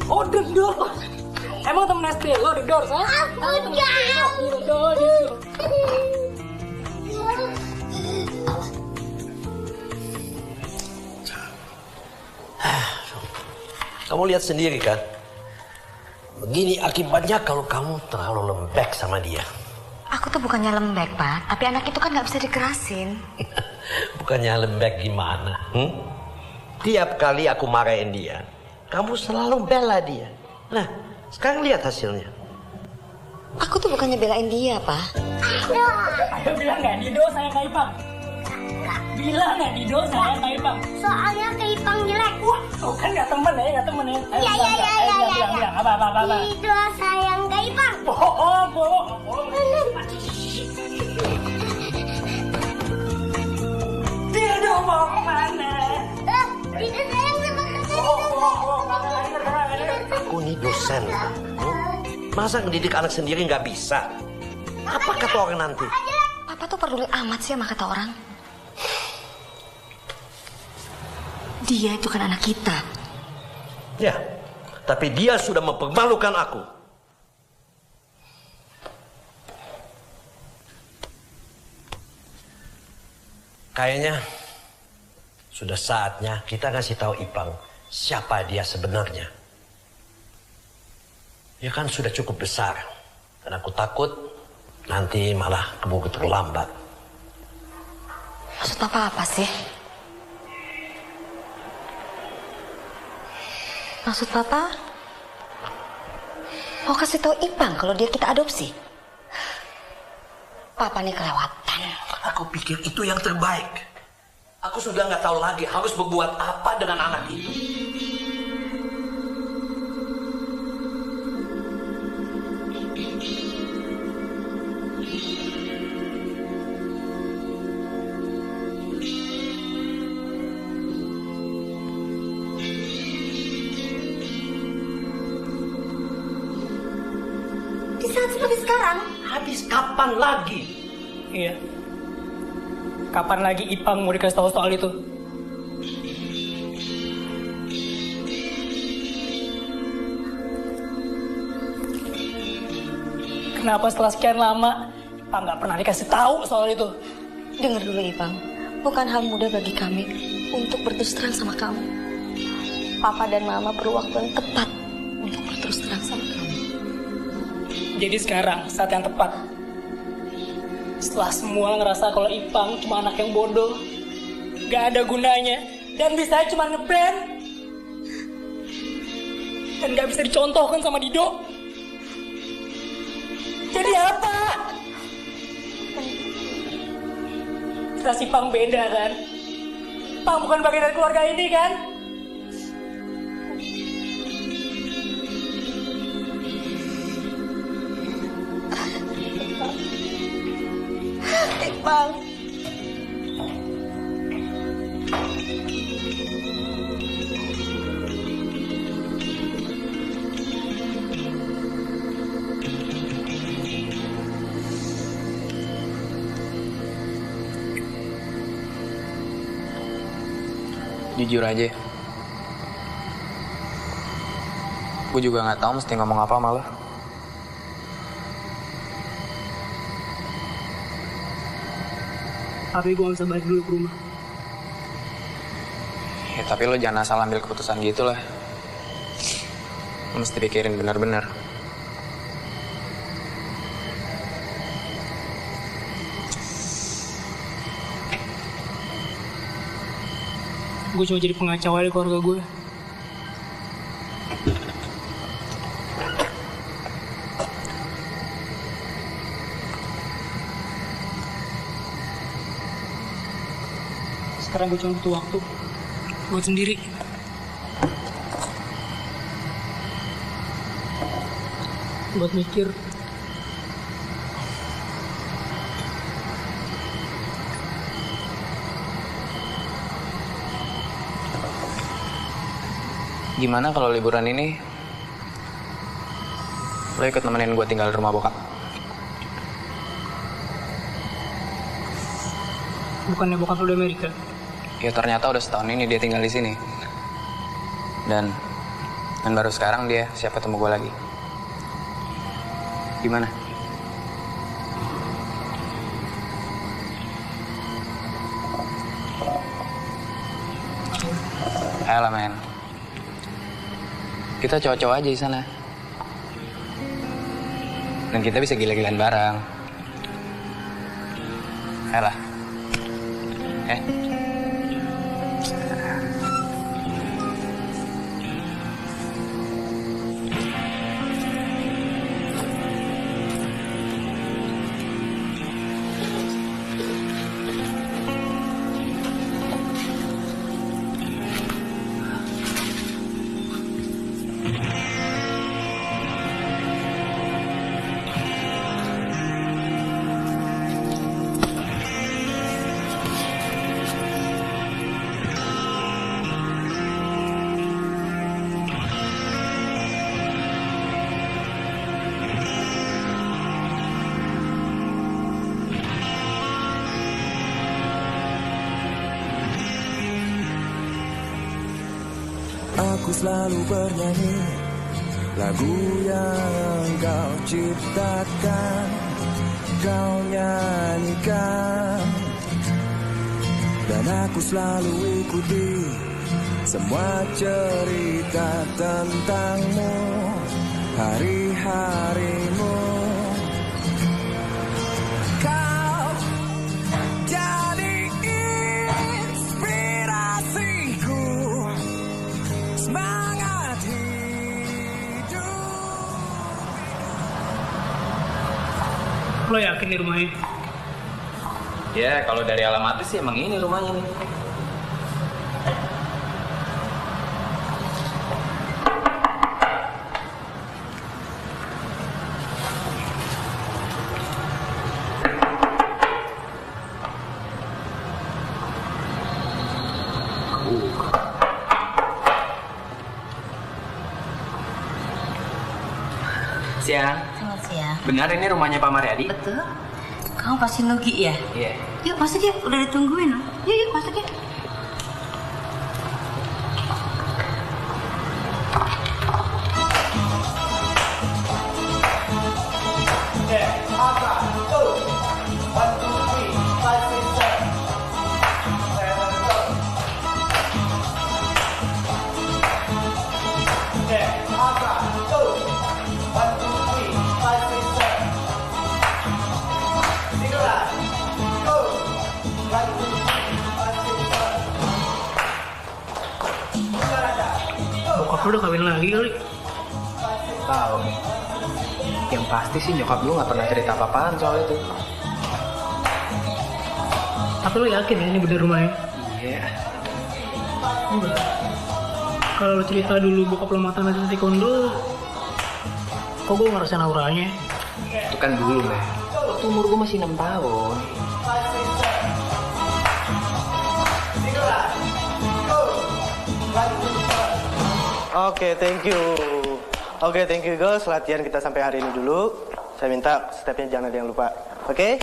oh The Doors. Emang temen SD lo The Doors, ha? Aku The Doors. Kamu lihat sendiri kan? Begini akibatnya kalau kamu terlalu lembek sama dia. Aku tuh bukannya lembek, Pak. Tapi anak itu kan nggak bisa dikerasin. Bukannya lembek gimana? Tiap kali aku marahin dia, kamu selalu bela dia. Nah, sekarang lihat hasilnya. Aku tuh bukannya belain dia, Pak. Ayo bilang nggak Dido sayang Kak Ipang. Bilang nggak Dido sayang Kak Ipang. Soalnya Kak Ipang jelek. Wah, tuh kan nggak temen ya, nggak temen ya. Ayo bilang. Apa. Dido sayang Kak Ipang. Bohong. Dido mau kemana? Dido sayang sama Kak. Aku ini dosen. Masa ngedidik anak sendiri nggak bisa? Apa kata orang nanti? Papa tuh peduli amat sih sama kata orang. Dia itu kan anak kita. Ya, tapi dia sudah mempermalukan aku. Kayaknya sudah saatnya kita kasih tahu Ipang siapa dia sebenarnya. Ya kan sudah cukup besar. Dan aku takut nanti malah keburu terlambat. Maksud Papa apa sih? Maksud Papa mau kasih tahu Ipang kalau dia kita adopsi? Papa nih kelewatan. Aku pikir itu yang terbaik. Aku sudah nggak tahu lagi harus berbuat apa dengan anak itu. Di saat seperti sekarang? Habis kapan lagi? Iya. Kapan lagi Ipang mau dikasih tahu soal itu? Kenapa setelah sekian lama Ipang nggak pernah dikasih tahu soal itu? Dengar dulu Ipang, bukan hal mudah bagi kami untuk berterus terang sama kamu. Papa dan Mama perlu waktu yang tepat untuk berterus terang sama kamu. Jadi sekarang saat yang tepat. Setelah semua ngerasa kalau Ipang cuma anak yang bodoh, gak ada gunanya, dan bisa cuma ngeband, dan gak bisa dicontohkan sama Dido. Jadi apa? Jelas Ipang beda kan? Ipang bukan bagian dari keluarga ini kan? Ipang. Jujur aja, gue juga nggak tahu mesti ngomong apa sama lo. Tapi gue bisa balik dulu ke rumah. Ya tapi lo jangan asal ambil keputusan gitu lah. Lo mesti pikirin benar-benar. Gue cuma jadi pengacau di keluarga gue. Sekarang gue cuma butuh waktu buat sendiri. Buat mikir. Gimana kalau liburan ini lo ikut nemenin gue tinggal di rumah bokap? Bukannya bokap lo di Amerika? Ya ternyata udah setahun ini dia tinggal di sini. Dan baru sekarang dia siap ketemu gue lagi. Gimana? Ayolah men. Kita cowok-cowok aja di sana. Dan kita bisa gila-gilaan bareng. Ayolah. Aku selalu bernyanyi lagu yang kau ciptakan, kau nyanyikan, dan aku selalu ikuti semua cerita tentangmu, hari-harimu. Kau jadi Lo yakin di rumahnya? Ya, kalau dari alamatnya sih emang ini rumahnya nih. Siang. Selamat siang. Benar ini rumahnya Pak Mariadi? Betul. Kamu pasti Nugi ya? Iya. Yuk masuk yuk, udah ditungguin loh. Yuk masuk yuk. Bokap lu udah kawin lagi kali? Tahu. Yang pasti sih nyokap lu nggak pernah cerita apa-apaan soal itu. Tapi lu yakin ini bener rumahnya? Iya. Enggak. Kalau lu cerita dulu bokap lu mata nanti kondo, kok gue ngerasain auranya? Itu kan dulu, Meh. Waktu umur gue masih 6 tahun. Oke, thank you. Oke, thank you guys. Latihan kita sampai hari ini dulu. Saya minta stepnya jangan ada yang lupa. Oke?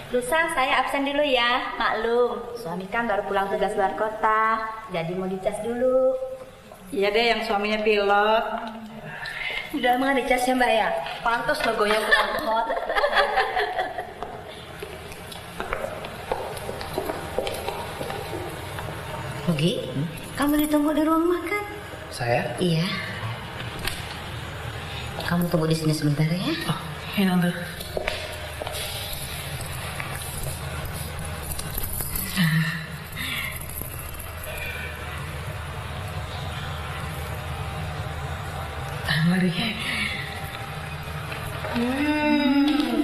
Lusa, saya absen dulu ya. Maklum, suami kan baru pulang tugas luar kota. Jadi mau dicas dulu. Iya deh, yang suaminya pilot. Udah lama dicas ya mbak ya? Pantas logonya berangkot. Nugi, kamu ditunggu di ruang makan. Saya? Iya. Kamu tunggu di sini sebentar ya. Oh, ini tante. Mari.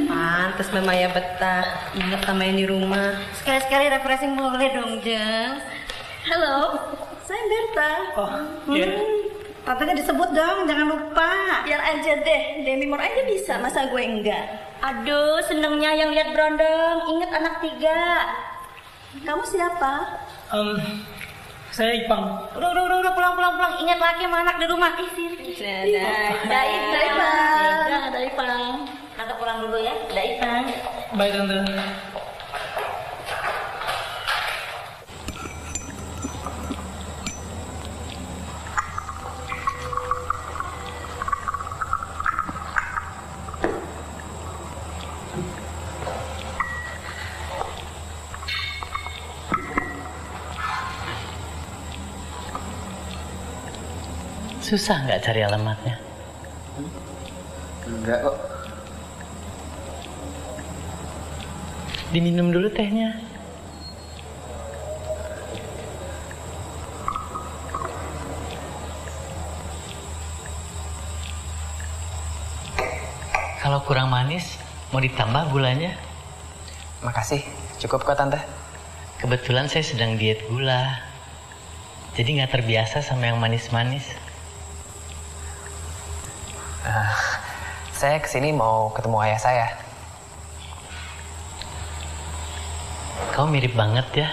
Pantes namanya betah. Ingat sama yang di rumah. Sekali-sekali refreshing boleh dong, Jeng. Halo, saya Berta. Oh, iya. Tantenya disebut dong, jangan lupa. Biar aja deh, Demi Moore aja bisa, masa gue enggak? Aduh, senengnya yang lihat berondong. Ingat anak 3. Kamu siapa? Saya Ipang. Udah, pulang. Ingat laki sama anak di rumah. Daipang. Kakak pulang dulu ya, Daipang. Baik, tante. Susah nggak cari alamatnya? Enggak kok. Diminum dulu tehnya. Kalau kurang manis, mau ditambah gulanya? Makasih, cukup kok tante. Kebetulan saya sedang diet gula. Jadi nggak terbiasa sama yang manis-manis. Saya kesini mau ketemu ayah saya. Kau mirip banget ya,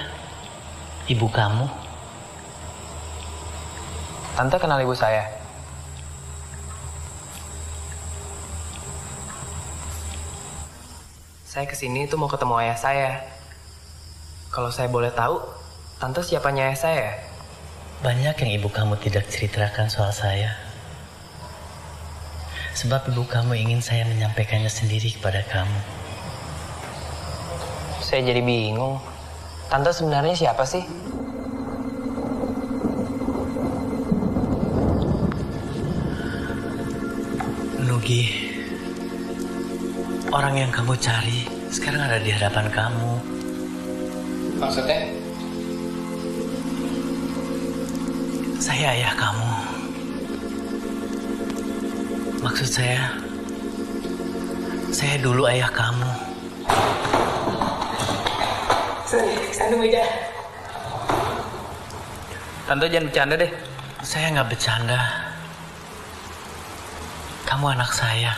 ibu kamu. Tante kenal ibu saya? Saya kesini tuh mau ketemu ayah saya. Kalau saya boleh tahu, tante siapanya ayah saya? Banyak yang ibu kamu tidak ceritakan soal saya. Sebab ibu kamu ingin saya menyampaikannya sendiri kepada kamu. Saya jadi bingung. Tante sebenarnya siapa sih? Nugi, orang yang kamu cari sekarang ada di hadapan kamu. Maksudnya? Saya ayah kamu. Maksud saya dulu ayah kamu. Sandung aja. Tante jangan bercanda deh. Saya nggak bercanda. Kamu anak saya.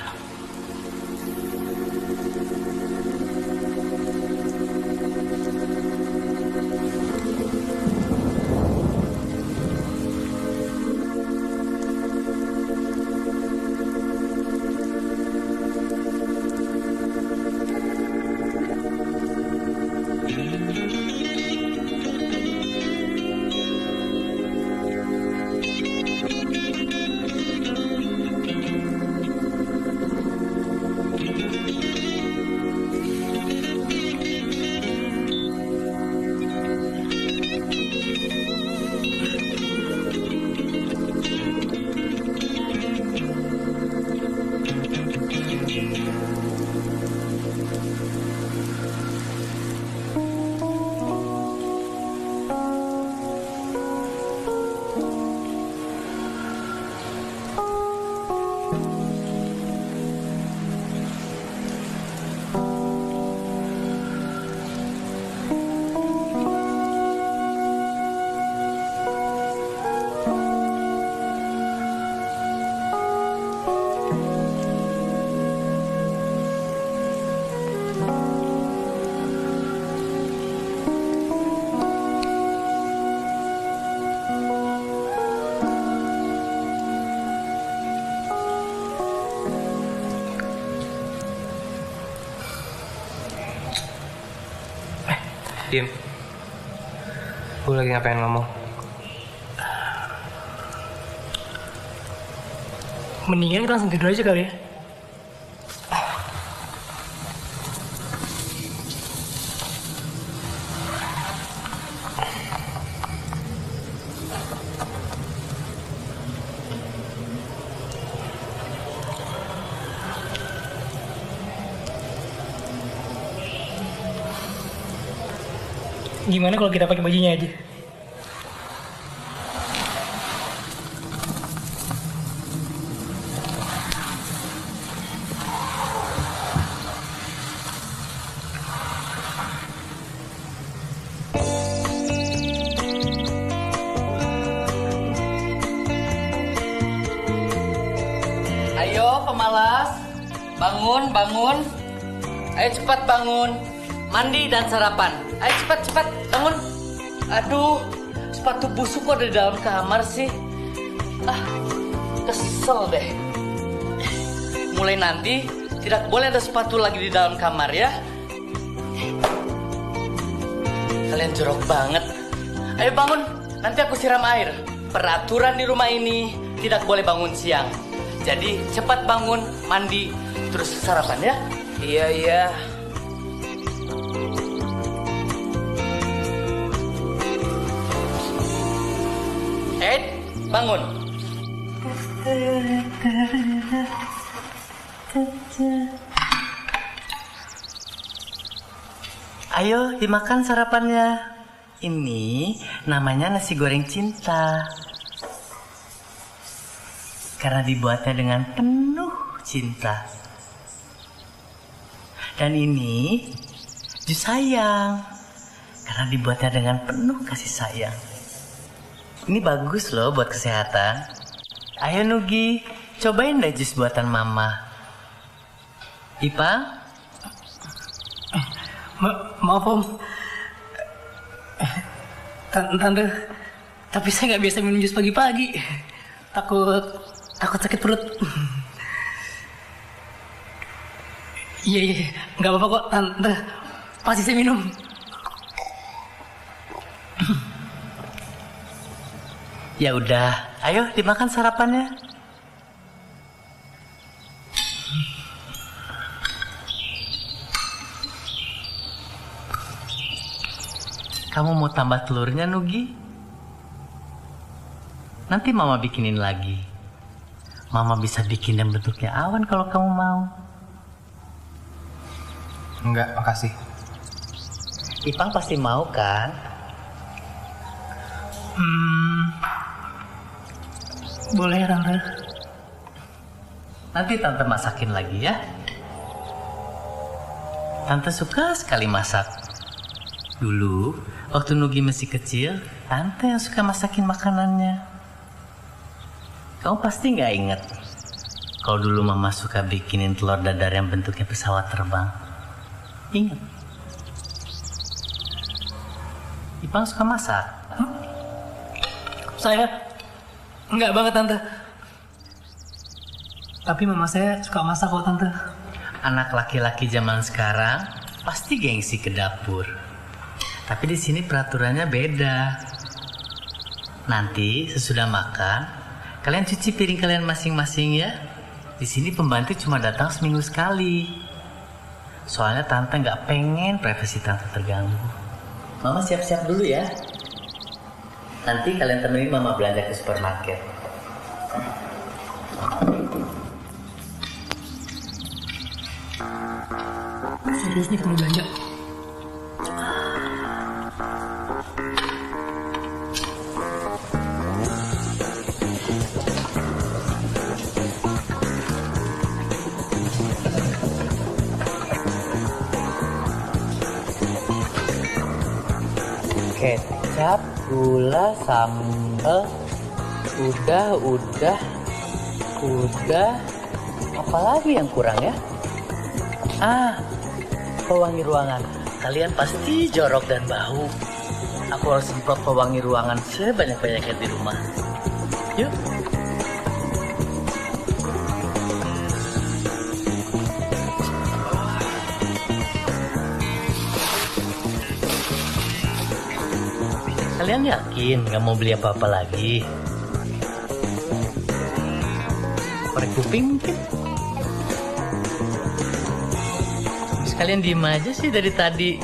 Diem. Gue lagi ngapain ngomong? Mendingan kita langsung tidur aja kali ya. Gimana kalau kita pakai bajunya aja? Ayo pemalas, bangun. Ayo cepat bangun, mandi dan sarapan. Ayo cepat, bangun. Aduh, sepatu busuk kok ada di dalam kamar sih. Kesel deh. Mulai nanti tidak boleh ada sepatu lagi di dalam kamar ya. Kalian jorok banget. Ayo bangun, nanti aku siram air. Peraturan di rumah ini tidak boleh bangun siang. Jadi cepat bangun, mandi, terus sarapan ya. Iya. Bangun. Ayo dimakan sarapannya. Ini namanya nasi goreng cinta. Karena dibuatnya dengan penuh cinta. Dan ini jus sayang. Karena dibuatnya dengan penuh kasih sayang. Ini bagus loh buat kesehatan. Ayo Nugi, cobain deh jus buatan Mama. Ipang? Maaf Om. Tante, tapi saya nggak biasa minum jus pagi-pagi. Takut sakit perut. Iya, nggak apa-apa kok Tante. Pasti saya minum. Ya udah, ayo dimakan sarapannya. Kamu mau tambah telurnya, Nugi? Nanti Mama bikinin lagi. Mama bisa bikin yang bentuknya awan kalau kamu mau. Enggak, makasih. Ipang pasti mau kan? Boleh Tante. Nanti Tante masakin lagi ya. Tante suka sekali masak. Dulu, waktu Nugi masih kecil, Tante yang suka masakin makanannya. Kamu pasti nggak inget kalau dulu Mama suka bikinin telur dadar yang bentuknya pesawat terbang. Ingat? Ipang suka masak. Saya enggak banget Tante. Tapi mama saya suka masak kok Tante. Anak laki-laki zaman sekarang pasti gengsi ke dapur. Tapi di sini peraturannya beda. Nanti sesudah makan, kalian cuci piring kalian masing-masing ya. Di sini pembantu cuma datang seminggu sekali. Soalnya Tante nggak pengen privasi Tante terganggu. Mama siap-siap dulu ya. Nanti kalian temenin Mama belanja ke supermarket. Serius nih ketemu belanja. Kecap, gula, sambal, udah. Apalagi yang kurang ya? Pewangi ruangan. Kalian pasti jorok dan bau. Aku harus semprot pewangi ruangan sebanyak-banyaknya di rumah. Yuk. Kalian yakin nggak mau beli apa-apa lagi? Korek kuping mungkin? Terus kalian diem aja sih dari tadi.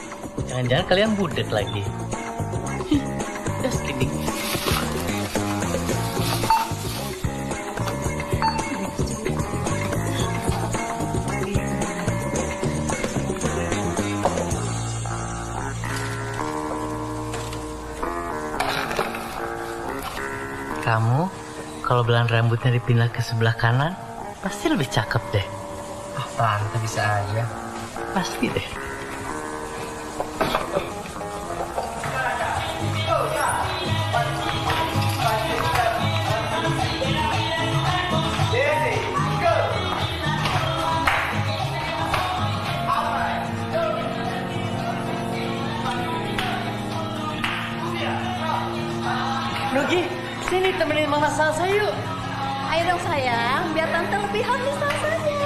Jangan-jangan kalian budek lagi. Just kidding. Kamu, kalau belang rambutnya dipindah ke sebelah kanan, pasti lebih cakep deh. Tante bisa aja. Pasti deh. Nugi, sini temenin Mama salsa yuk. Ayo dong sayang, biar tante lebih habis salsanya.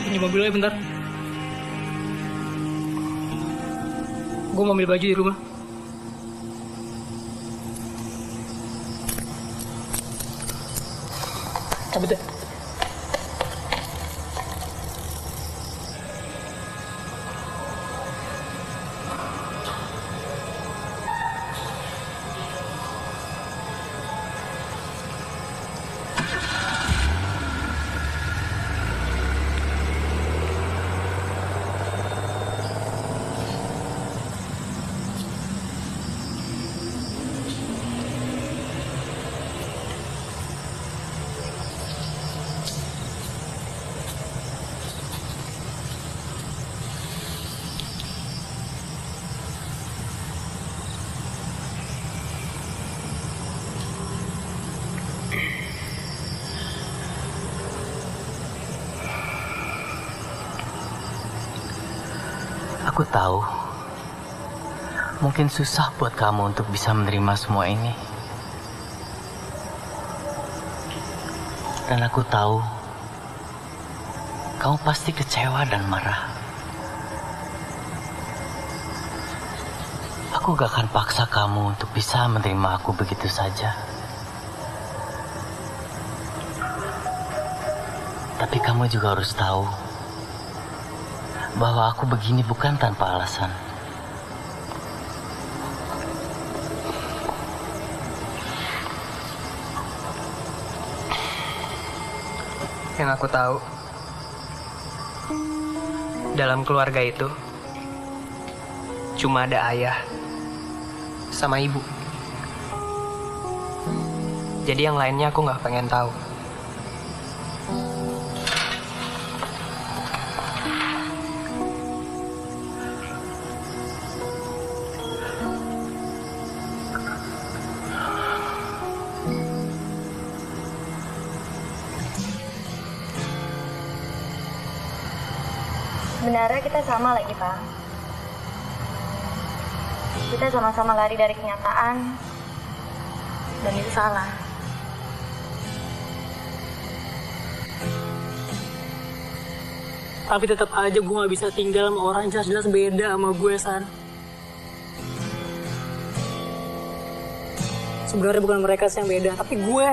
Ini mobilnya bentar. Gue mau ambil baju di rumah. Cabut deh. Aku tahu, mungkin susah buat kamu untuk bisa menerima semua ini. Dan aku tahu, kamu pasti kecewa dan marah. Aku gak akan paksa kamu untuk bisa menerima aku begitu saja. Tapi kamu juga harus tahu bahwa aku begini bukan tanpa alasan. Yang aku tahu, dalam keluarga itu cuma ada ayah sama ibu. Jadi yang lainnya aku nggak pengen tahu. Sebenarnya kita sama lagi, Pak. Kita sama-sama lari dari kenyataan, dan itu salah. Tapi tetap aja gue gak bisa tinggal sama orang jelas-jelas beda sama gue, San. Sebenarnya bukan mereka sih yang beda, tapi gue.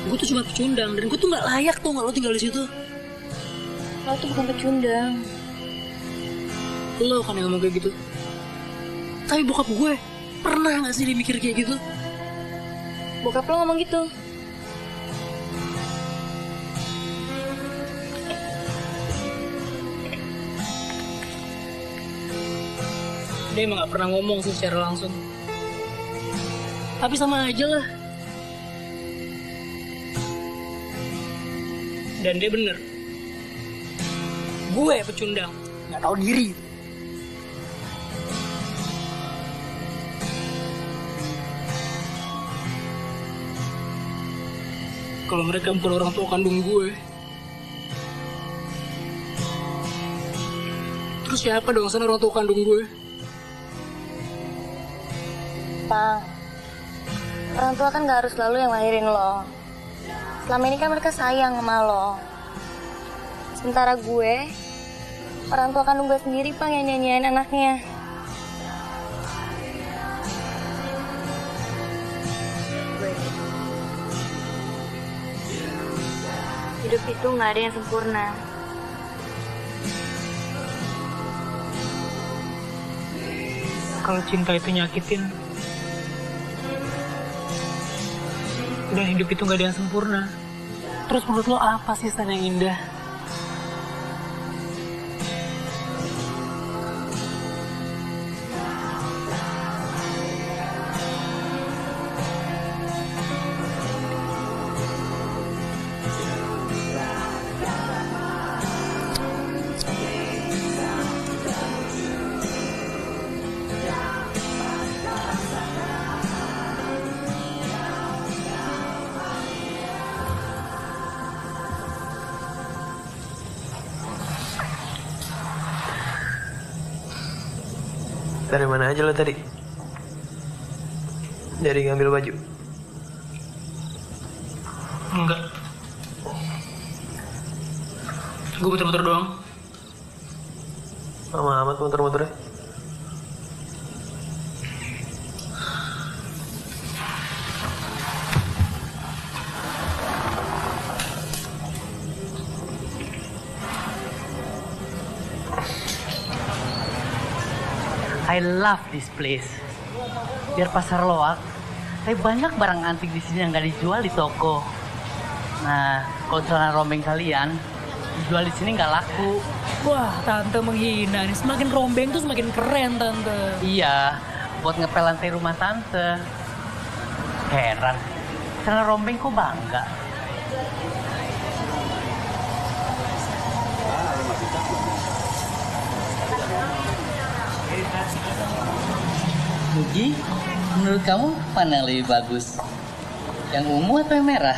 Gue tuh cuma pecundang, dan gue tuh gak layak tuh lo tinggal di situ. Lo tuh bukan pecundang. Lo kan yang ngomong kayak gitu. Tapi bokap gue pernah gak sih dia mikir kayak gitu? Bokap lo ngomong gitu. Dia emang gak pernah ngomong sih secara langsung. Tapi sama aja lah. Dan dia bener. Gue pecundang, gak tahu diri. Kalau mereka bukan orang tua kandung gue, terus siapa dong sana orang tua kandung gue? Bang, orang tua kan gak harus selalu yang lahirin lo. Selama ini kan mereka sayang sama lo. Sementara gue, orang tua kandung gue sendiri, Bang, yang nyanyiin anaknya. Hidup itu gak ada yang sempurna. Kalau cinta itu nyakitin, dan hidup itu gak ada yang sempurna. Terus menurut lo apa sih Stan yang indah? Dari mana aja lo tadi? Dari ngambil baju? Enggak. Gue muter-muter doang. Lama amat muter-muternya. I love this place. Biar pasar loak, tapi banyak barang antik di sini yang nggak dijual di toko. Nah, kalau celana rombeng kalian dijual di sini nggak laku. Wah, tante menghina nih. Semakin rombeng tuh semakin keren, tante. Iya, buat ngepel lantai rumah tante. Heran, celana rombeng kok bangga. Mugi, menurut kamu mana yang lebih bagus? Yang ungu atau yang merah?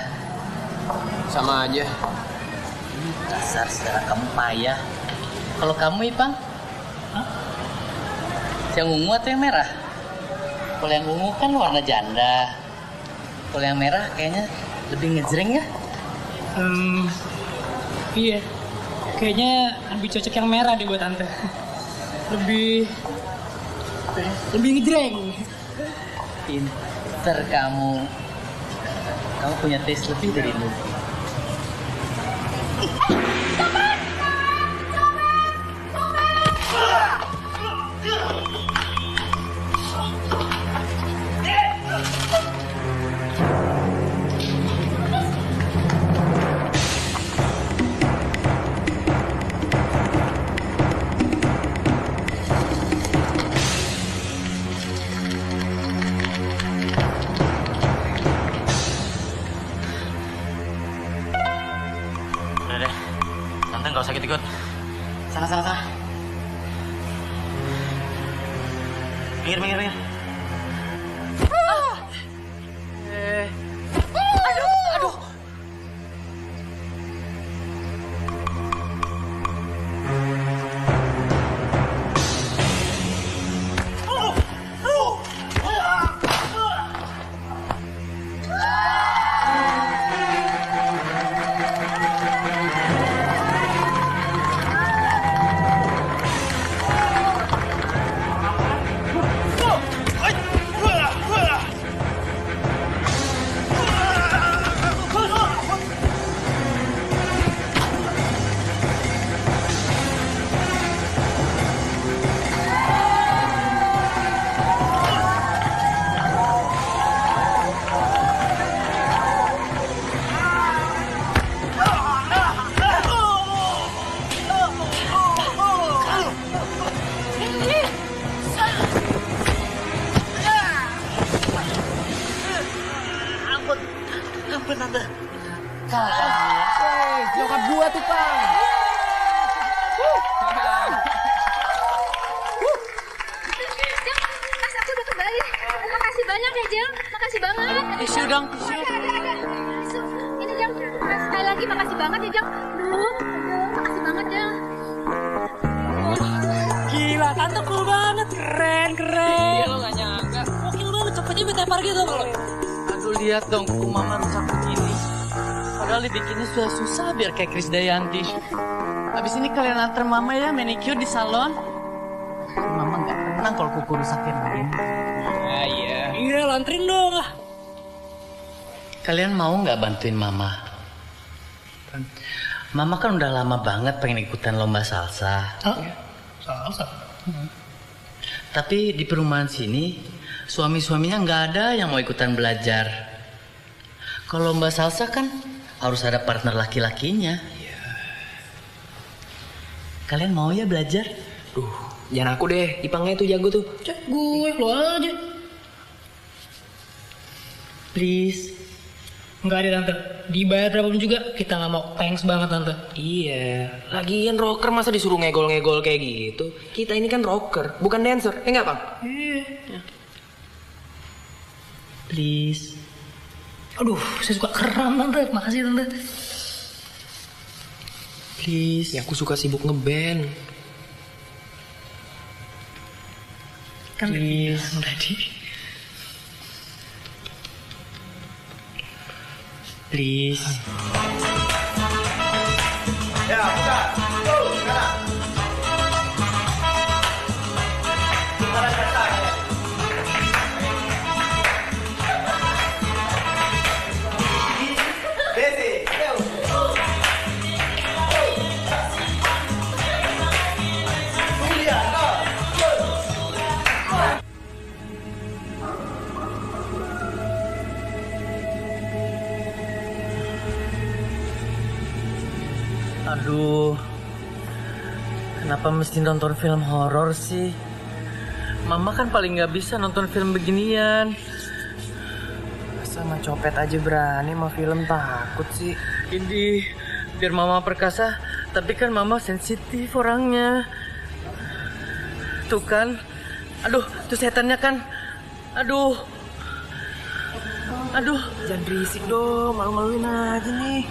Sama aja. Dasar saudara kamu payah. Kalau kamu Ipang? Yang ungu atau yang merah? Kalau yang ungu kan warna janda. Kalau yang merah kayaknya lebih ngejreng ya? Iya. Kayaknya lebih cocok yang merah deh buat Tante. Lebih ngejreng. Pinter kamu. Kamu punya taste lebih dari Luffy. Udah deh, Tante nggak usah ikut-ikut. Sana. Minggir. Aduh. Ampun Tante. Nyokap gua tuh, Pang. Mas, aku udah kembali. Makasih banyak ya, Jeng. Makasih banget. Tisu dong, tisu. Ada. Tisu. Ini, Jeng. Mas, sekali lagi makasih banget ya, Jeng. Makasih banget, Jeng. Gila, Tante cool banget. Keren. Iya, lo gak nyangka. Gokil banget, cepetnya betepar gitu kalau. Aduh, lihat dong kuku Mama rusak begini. Padahal dibikinnya sudah susah biar kayak Krisdayanti. Habis ini kalian antar Mama ya manicure di salon. Mama nggak tenang kalau kuku rusak kayak begini. Iya, lantrin dong lah. Kalian mau nggak bantuin Mama? Mama kan udah lama banget pengen ikutan lomba salsa. Salsa? Tapi di perumahan sini suami-suaminya nggak ada yang mau ikutan belajar. Kalau lomba salsa kan harus ada partner laki-lakinya. Kalian mau ya belajar? Jangan aku deh, Ipangnya itu jago tuh. Gue, lo aja. Please. Enggak ada Tante, dibayar berapapun juga kita nggak mau. Thanks banget Tante. Iya, lagian rocker masa disuruh ngegol-ngegol kayak gitu. Kita ini kan rocker, bukan dancer. Enggak, Bang? Iya. Please. Aduh, saya suka keren Tante. Makasih Tante. Please. Ya aku suka sibuk ngeband. Kan please. Tadi. Please. Ya, buka. Tuh, sekarang. Sekarang dasar. Desi, yuk. Julia, go. Aduh, kenapa mesti nonton film horor sih? Mama kan paling nggak bisa nonton film beginian. Sama copet aja berani sama film takut sih. Ini biar Mama perkasa, tapi kan Mama sensitif orangnya. Tuh kan, aduh, tuh setannya kan, aduh. Jangan berisik dong, malu-maluin aja nih.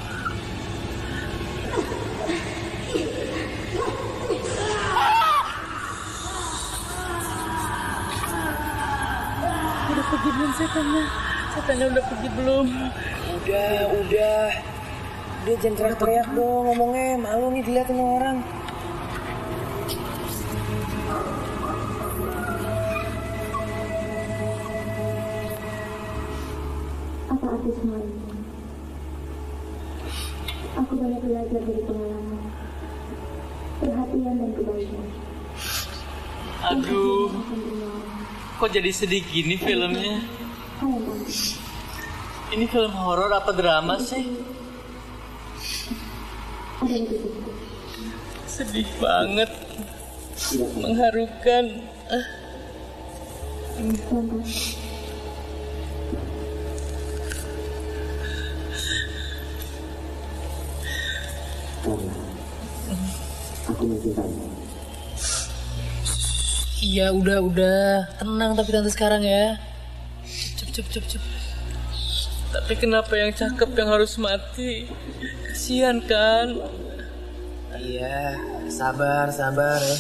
Udah pergi belum setannya? Setannya udah pergi belum? Udah. Dia jangan teriak-teriak dong ngomongnya. Malu nih dilihatin orang. Apa arti semua ini? Aku banyak belajar dari pengalaman, perhatian dan kebaikan. Aduh, kok jadi sedih gini filmnya? Ini film horor apa drama sih? Sedih banget, mengharukan. Aku mencintaimu. Iya udah. Tenang tapi tante sekarang ya. Cep. Tapi kenapa yang cakep yang harus mati? Kasihan kan? Iya, sabar ya.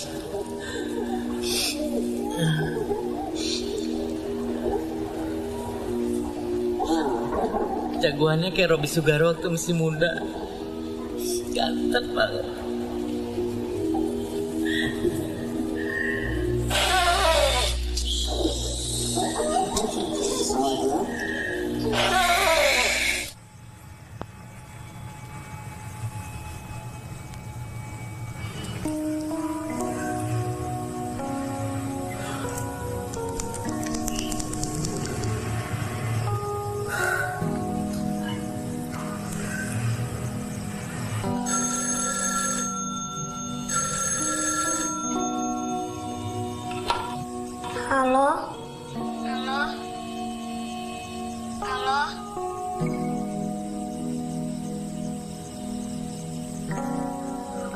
Jagoannya kayak Robby Sugaro waktu masih muda. Ganteng banget. Halo?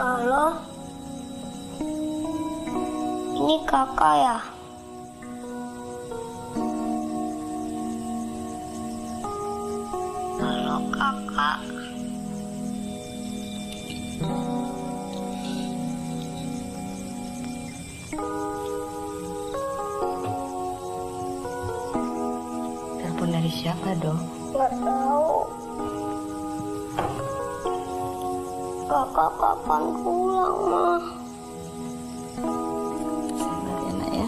Halo? Ini kakak ya? Halo kakak. Telepon dari siapa, Dok? Nggak tahu. Kakak kapan pulang, Mah? Sabar ya, Nak ya.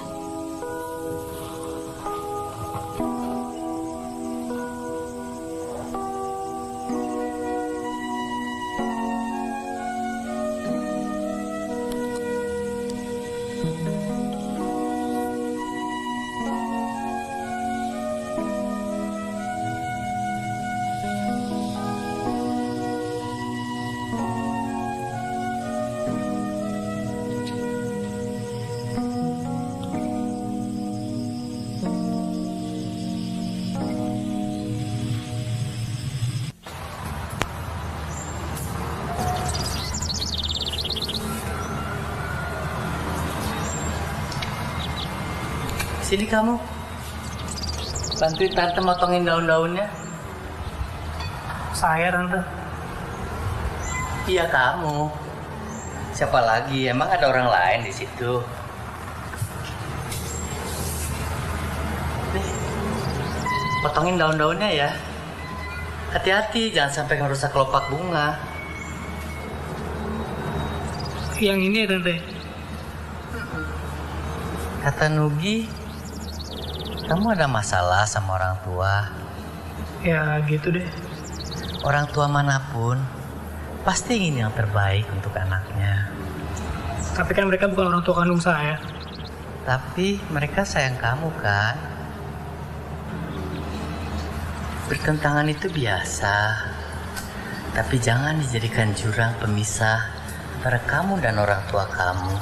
Sini kamu. Bantuin tante motongin daun-daunnya. Saya tante. Iya kamu. Siapa lagi? Emang ada orang lain di situ? Nih, potongin daun-daunnya ya. Hati-hati, jangan sampai ngerusak kelopak bunga. Yang ini ya tante. Kata Nugi, kamu ada masalah sama orang tua? Ya gitu deh. Orang tua manapun pasti ingin yang terbaik untuk anaknya. Tapi kan mereka bukan orang tua kandung saya. Tapi mereka sayang kamu kan? Bertentangan itu biasa. Tapi jangan dijadikan jurang pemisah antara kamu dan orang tua kamu.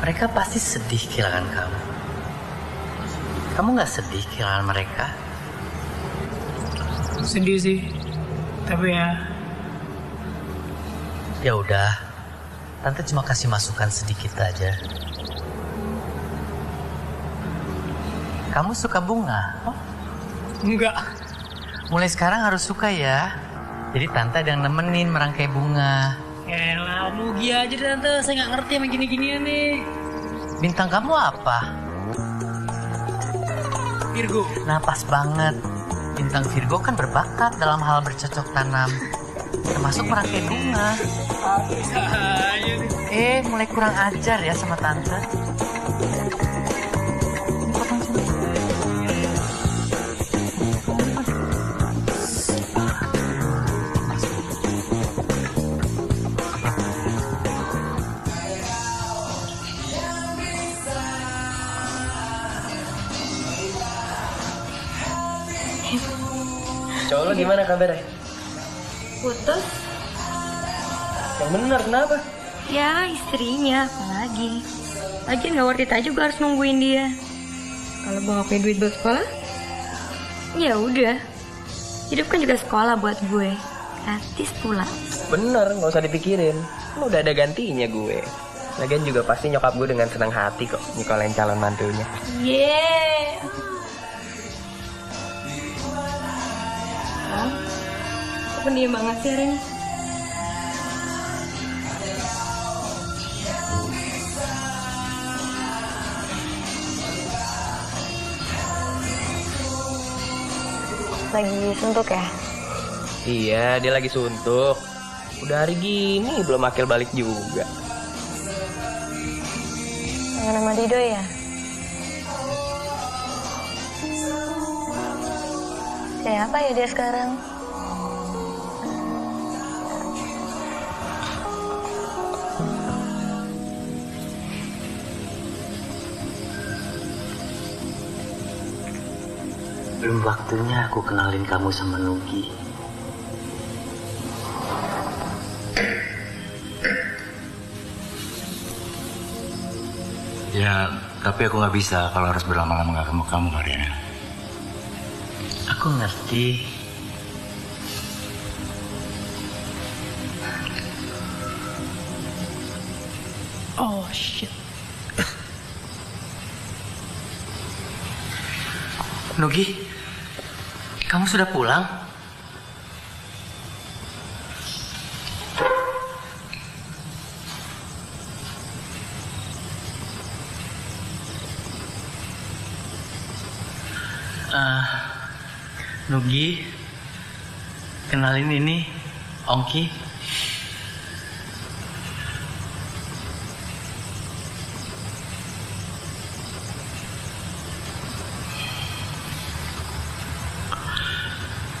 Mereka pasti sedih kehilangan kamu. Kamu gak sedih kehilangan mereka? Sedih sih. Tapi ya. Ya udah. Tante cuma kasih masukan sedikit aja. Kamu suka bunga? Enggak. Mulai sekarang harus suka ya. Jadi tante ada yang nemenin merangkai bunga. Elah, Nugi aja deh tante, saya nggak ngerti sama gini-ginian nih. Bintang kamu apa? Virgo. Nah pas banget. Bintang Virgo kan berbakat dalam hal bercocok tanam, termasuk merangkai bunga. Mulai kurang ajar ya sama tante. Cowok lo gimana kabarnya? Putus? Yang bener, kenapa? Ya istrinya, apalagi. Lagian gak worth it aja gue harus nungguin dia. Kalau gue gak punya duit buat sekolah, ya udah. Hidup kan juga sekolah buat gue. Gratis pula. Bener, gak usah dipikirin. Lo udah ada gantinya gue. Lagian juga pasti nyokap gue dengan senang hati kok nyekolahin calon mantunya. Yeay. Kok pendiam banget sih hari ini? Lagi suntuk ya? Iya, dia lagi suntuk. Udah hari gini belum akil balik juga. Yang nama Dido ya? Siapa ya dia sekarang? Belum waktunya aku kenalin kamu sama Nugi. Ya, tapi aku nggak bisa kalau harus berlama-lama nggak ketemu kamu, Mariana. Aku ngerti. Oh shit. Nugi, kamu sudah pulang? Nugi, kenalin ini Ongki.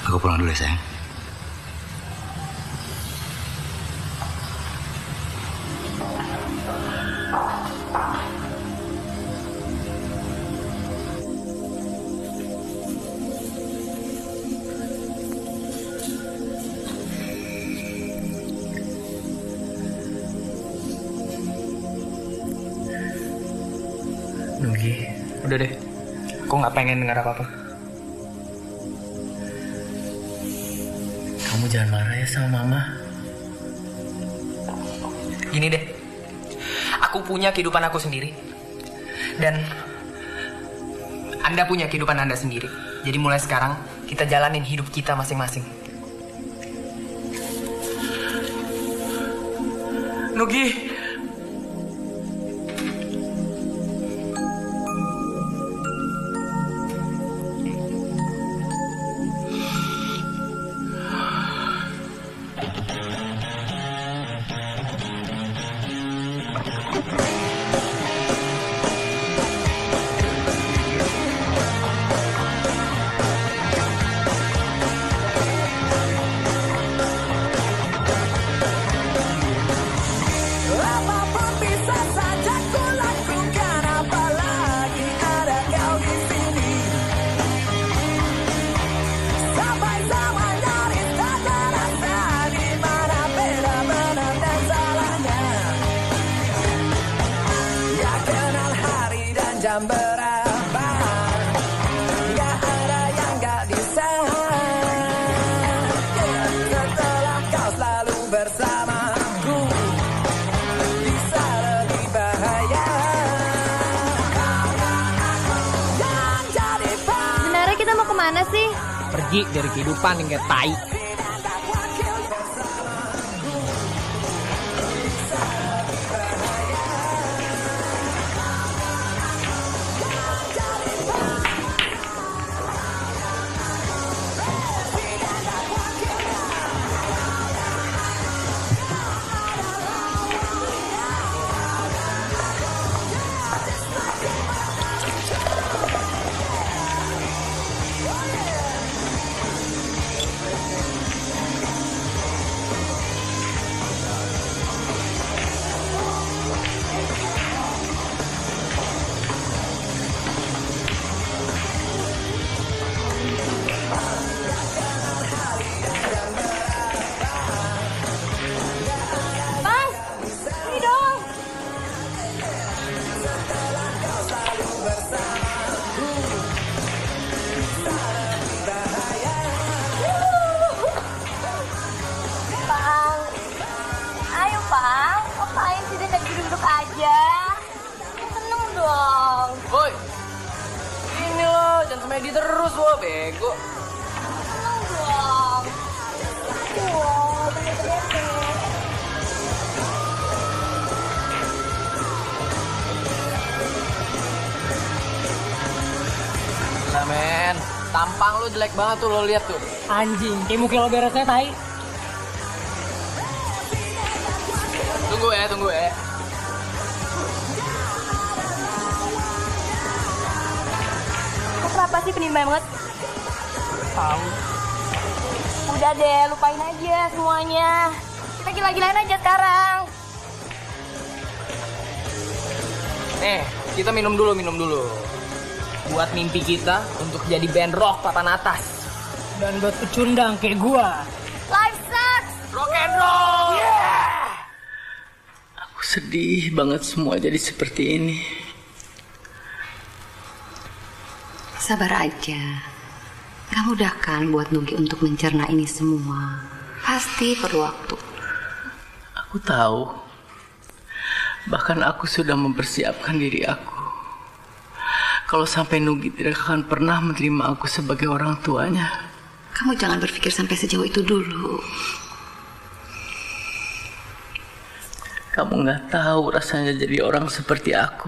Aku pulang dulu ya, sayang. Nugi, udah deh. Aku nggak pengen dengar apa-apa. Kamu jangan marah ya sama Mama. Gini deh, aku punya kehidupan aku sendiri. Dan Anda punya kehidupan Anda sendiri. Jadi mulai sekarang, kita jalanin hidup kita masing-masing. Nugi! Apapun bisa saja ku lakukan, apalagi ada kau di sini. Sampai sama nyaris tak terasa di mana beda benar dan salahnya. Gak kenal hari dan jam berapa, gak ada yang gak bisa. Setelah kau selalu bersamaku, bisa lebih bahaya. Yang jadi Sebenarnya kita mau kemana sih? Pergi dari kehidupan yang kayak tai. lo, bego. Nah, men, tampang lu jelek banget tuh, lo lihat tuh. Anjing, kayak muka lo beresnya tai. Tunggu ya. Kenapa sih penimba banget? Tahu. Udah deh, lupain aja semuanya. Kita gila-gilain aja sekarang. Kita minum dulu. Buat mimpi kita untuk jadi band rock papan atas. Dan buat pecundang kayak gua. Life sucks. Rock and roll. Yeah. Aku sedih banget semua jadi seperti ini. Sabar aja. Gak mudah kan buat Nugi untuk mencerna ini semua. Pasti perlu waktu. Aku tahu. Bahkan aku sudah mempersiapkan diri aku. Kalau sampai Nugi tidak akan pernah menerima aku sebagai orang tuanya. Kamu jangan berpikir sampai sejauh itu dulu. Kamu gak tahu rasanya jadi orang seperti aku.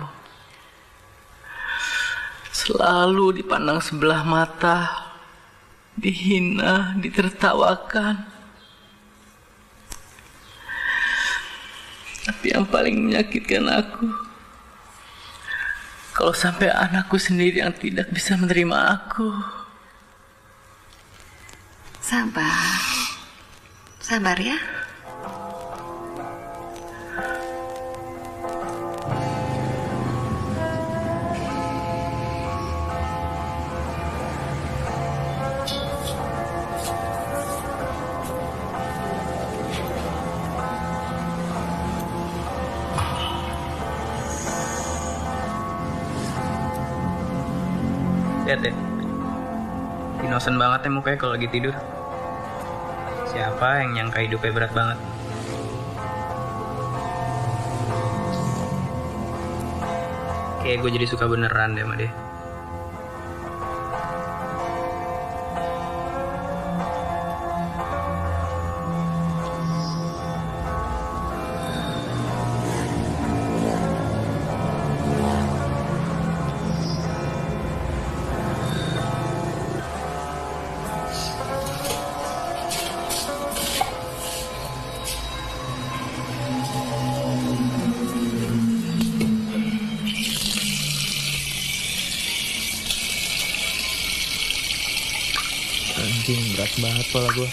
Selalu dipandang sebelah mata, dihina, ditertawakan. Tapi yang paling menyakitkan aku, kalau sampai anakku sendiri yang tidak bisa menerima aku. Sabar ya. Lihat deh, innocent banget ya mukanya kalau lagi tidur. Siapa yang nyangka hidupnya berat banget? Kayak gue jadi suka beneran deh sama dia. Anjing, berat banget kepala gue.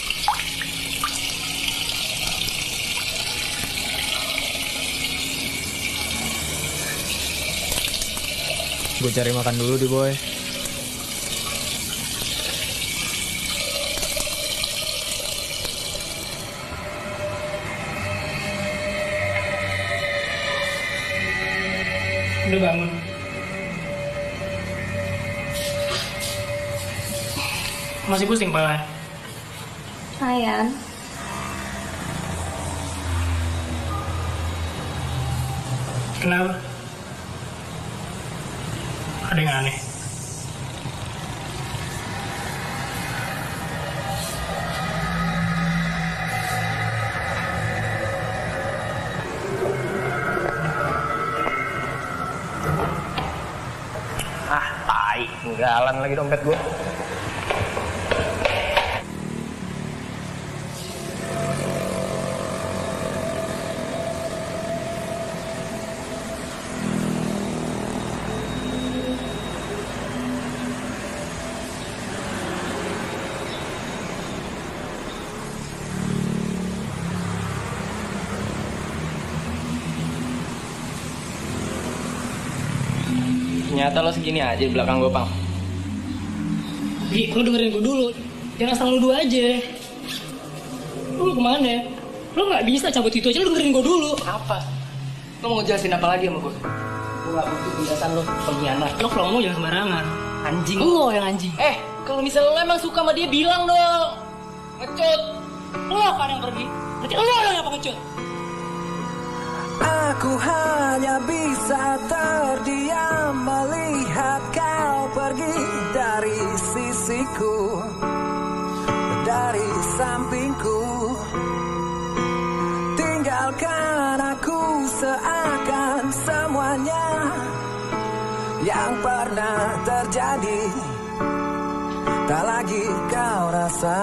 Gue cari makan dulu di boy. Udah bangun. Masih pusing pala? Sayang. Kenapa? Ada yang aneh? Tai, ketinggalan lagi dompet gue. Ternyata lo segini aja di belakang gue, Pang. Gi, lo dengerin gue dulu. Jangan asal nuduh aja. Lo mau kemana? Lo gak bisa cabut itu aja, lo dengerin gue dulu. Apa? Lo mau ngejelasin apa lagi sama gue? Gue gak butuh penjelasan lo, pengkhianat. Lo kalau ngomong jangan sembarangan. Anjing. Lo yang anjing. Kalau misalnya lo emang suka sama dia, bilang dong. Ngecut. Lo kan yang pergi. Berarti lo yang pengecut. Aku hanya bisa terdiam melihat kau pergi dari sisiku. aku dari sampingku. Tinggalkan aku seakan semuanya yang pernah terjadi tak lagi kau rasa.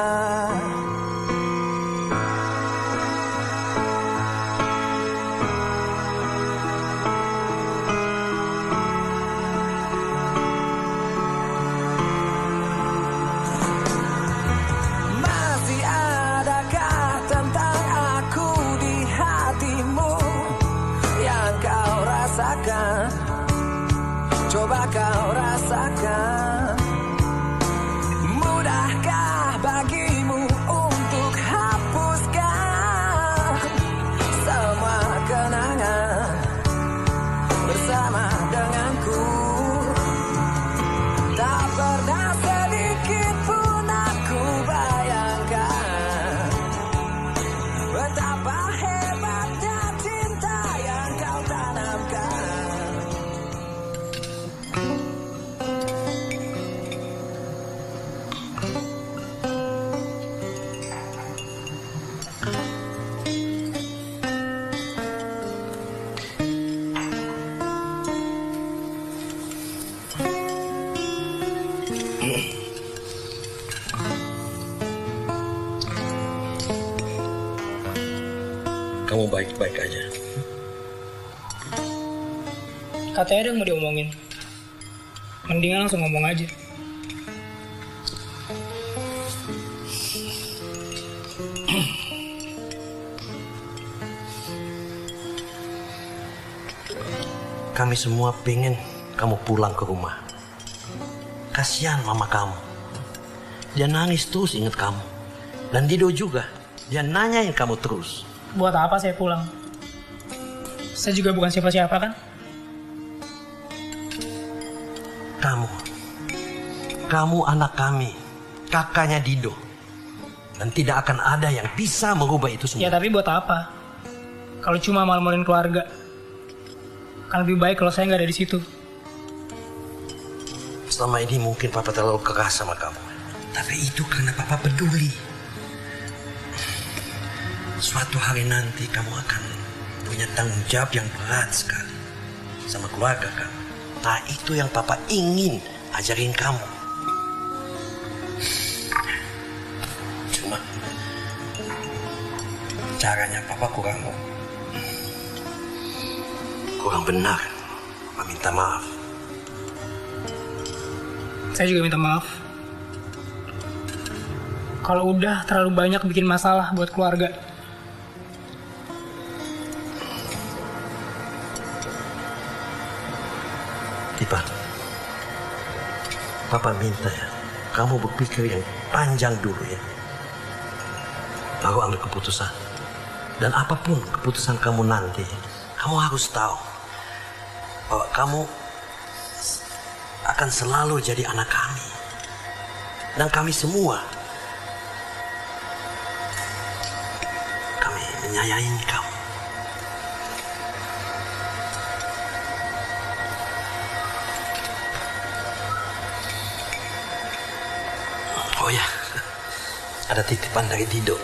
Masih adakah tentang aku di hatimu yang kau rasakan? Coba kau rasakan. Mudahkah bagimu untuk hapuskan semua kenangan bersama denganku? Tak pernah sedikit pun aku bayangkan betapa hebatnya cinta yang kau tanamkan. Kamu baik-baik aja. Katanya ada yang mau diomongin. Mendingan langsung ngomong aja. Kami semua pengen kamu pulang ke rumah. Kasihan mama kamu. Dia nangis terus ingat kamu. Dan Dido juga. Dia nanyain kamu terus. Buat apa saya pulang? Saya juga bukan siapa-siapa kan? Kamu anak kami. Kakaknya Dido. Dan tidak akan ada yang bisa mengubah itu semua. Ya tapi buat apa? Kalau cuma malu-maluin keluarga. Kan lebih baik kalau saya nggak ada di situ. Selama ini mungkin Papa terlalu keras sama kamu. Tapi itu karena Papa peduli. Suatu hari nanti kamu akan punya tanggung jawab yang berat sekali sama keluarga kamu. Nah itu yang Papa ingin ajarin kamu. Cuma caranya Papa kurang benar. Papa minta maaf. Saya juga minta maaf. Kalau udah terlalu banyak bikin masalah buat keluarga. Dipa, Papa minta ya, kamu berpikir yang panjang dulu ya. Baru ambil keputusan. Dan apapun keputusan kamu nanti, kamu harus tahu bahwa kamu akan selalu jadi anak kami. Dan kami semua, kami menyayangi kamu. Oh ya, ada titipan dari Dido.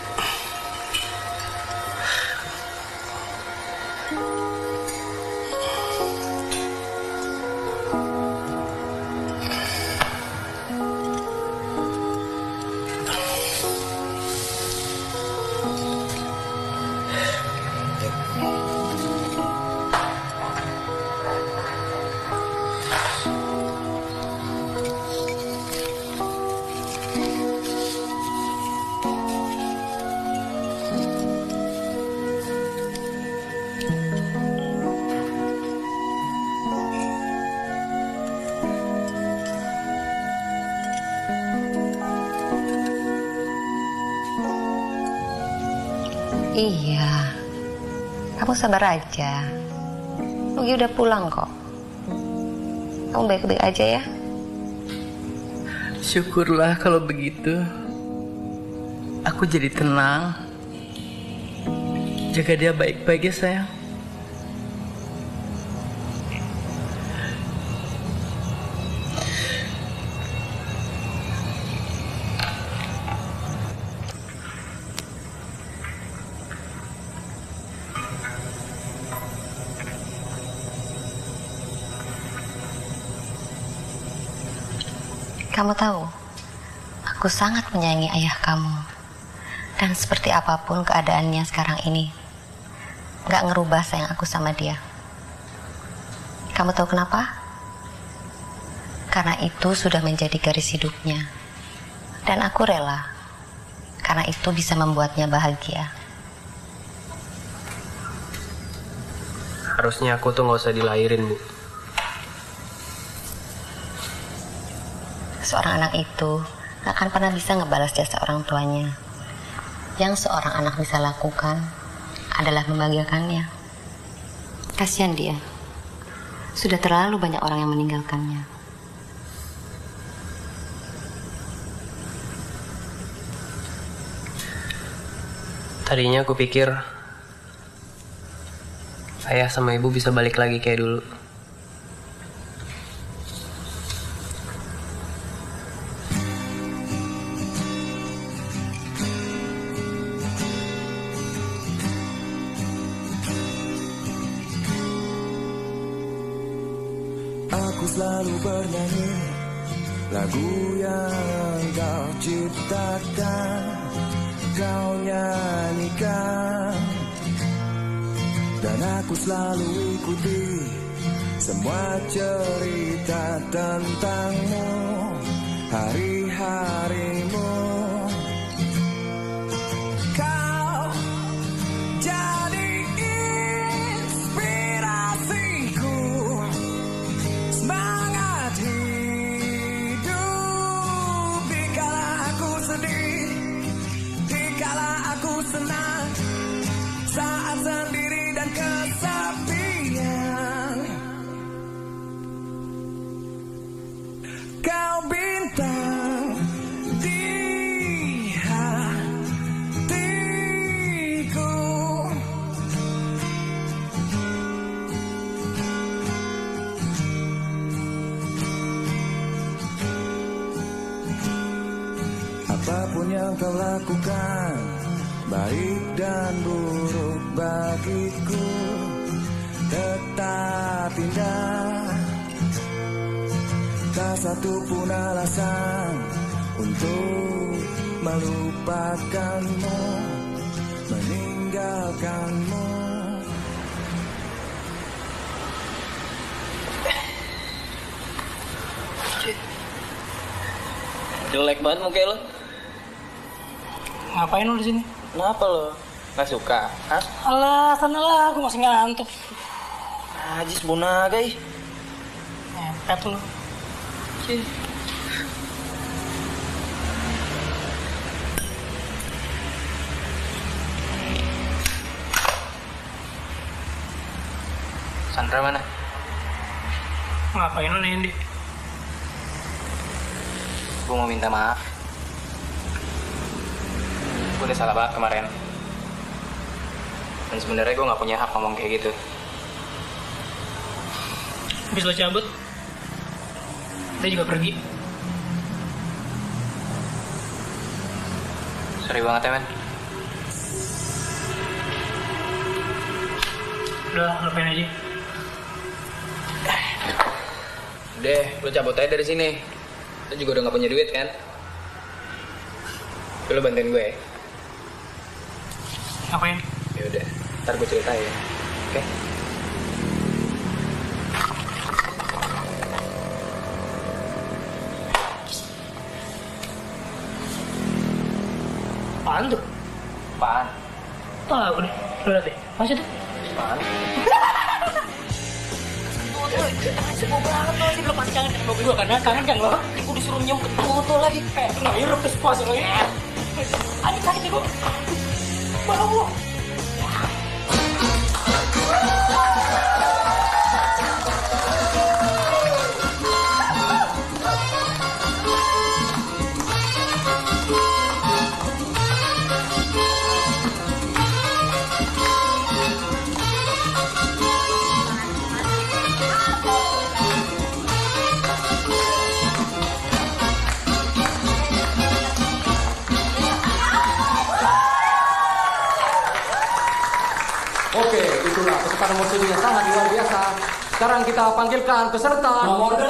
Iya, kamu sabar aja. Nugi udah pulang kok. Kamu baik-baik aja ya. Syukurlah kalau begitu. Aku jadi tenang. Jaga dia baik-baik ya sayang. Kamu tahu, aku sangat menyayangi ayah kamu. Dan seperti apapun keadaannya sekarang ini, gak ngerubah sayang aku sama dia. Kamu tahu kenapa? Karena itu sudah menjadi garis hidupnya. Dan aku rela, karena itu bisa membuatnya bahagia. Harusnya aku tuh gak usah dilahirin, Bu. Seorang anak itu gak akan pernah bisa ngebalas jasa orang tuanya. Yang seorang anak bisa lakukan adalah membahagiakannya. Kasihan dia. Sudah terlalu banyak orang yang meninggalkannya. Tadinya aku pikir ayah sama ibu bisa balik lagi kayak dulu. Aku selalu bernyanyi lagu yang kau ciptakan, kau nyanyikan, dan aku selalu ikuti semua cerita tentangmu, hari-harimu. Kau jadi inspirasiku, semangat hidup dikala aku sedih, dikala aku senang, saat sendiri dan kesepian. Kau bintang di hatiku. Apapun yang kau lakukan, baik dan buruk bagiku, tetap indah. Tak satu pun alasan untuk melupakanmu, meninggalkanmu. Jelek banget muka lo. Ngapain lo di sini? Kenapa lo? Nggak suka? Hah? Alah, sana lah, aku masih ngantuk. Najis bonaga ih. Ngepet lo. Sandra mana? Ngapain lo Nendi? Gue mau minta maaf. Gue udah salah banget kemarin. Dan sebenarnya gue nggak punya hak ngomong kayak gitu. Habis lo cabut, dia juga pergi. Sorry banget ya men. Udah, lupain aja. Udah, lo cabut aja dari sini. Lo juga udah nggak punya duit kan? Lo bantuin gue ya. Ngapain? Ya udah, ntar gue ceritain. Oke? Apaan tuh? Apaan? Tahu deh, lo liat deh. Masih tuh? Apaan? Sibuk banget lo sih, lo pasti kangen kan mobil gue kan? Kangen kan lo? Gue disuruh nyium ke foto lagi. Ngehirup ke spas lo ya. Aduh sakit ya gue. Bau lo. Oke, itulah kecepatan musik yang sangat luar biasa. Sekarang kita panggilkan peserta nomor 8.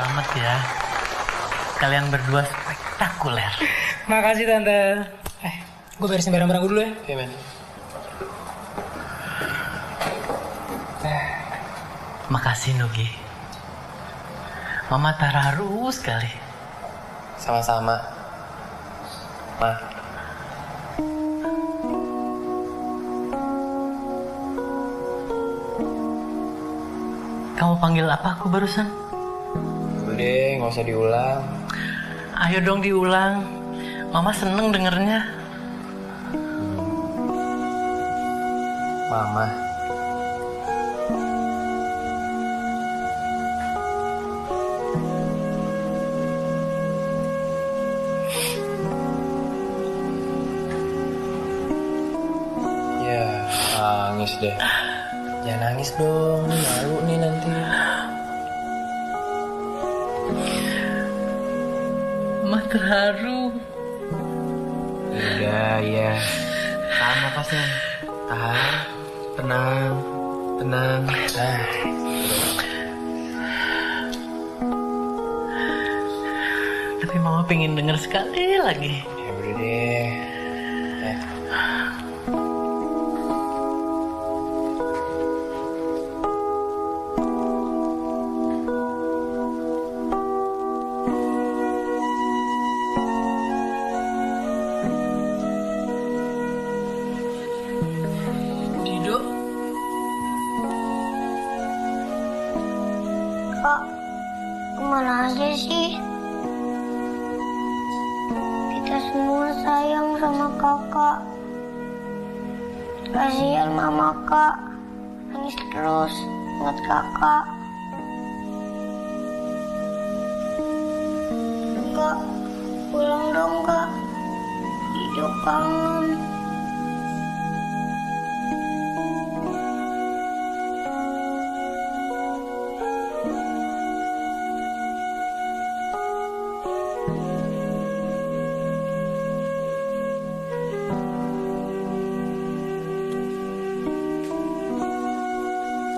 Selamat ya. Kalian berdua spektakuler. Makasih Tante. Gue beresin barang-barang gue dulu ya. Oke, men. Makasih Nugi. Mama terharu sekali. Sama-sama. Ma. Kamu panggil apa aku barusan? Udah, nggak usah diulang. Ayo dong diulang. Mama seneng dengernya. Mama. Ya, nangis deh. Jangan nangis dong, malu nih nanti. Mama terharu. Udah, ya. Tahan nafasnya. Tahan. Tenang. Tenang. Nah. Tapi Mama pengen denger sekali lagi. Ya udah deh. Dido. Kak, kemana aja sih? Kita semua sayang sama kakak. Kasihan mama kak, nangis terus, ingat kakak. Kak, pulang dong kak. Hidup kangen.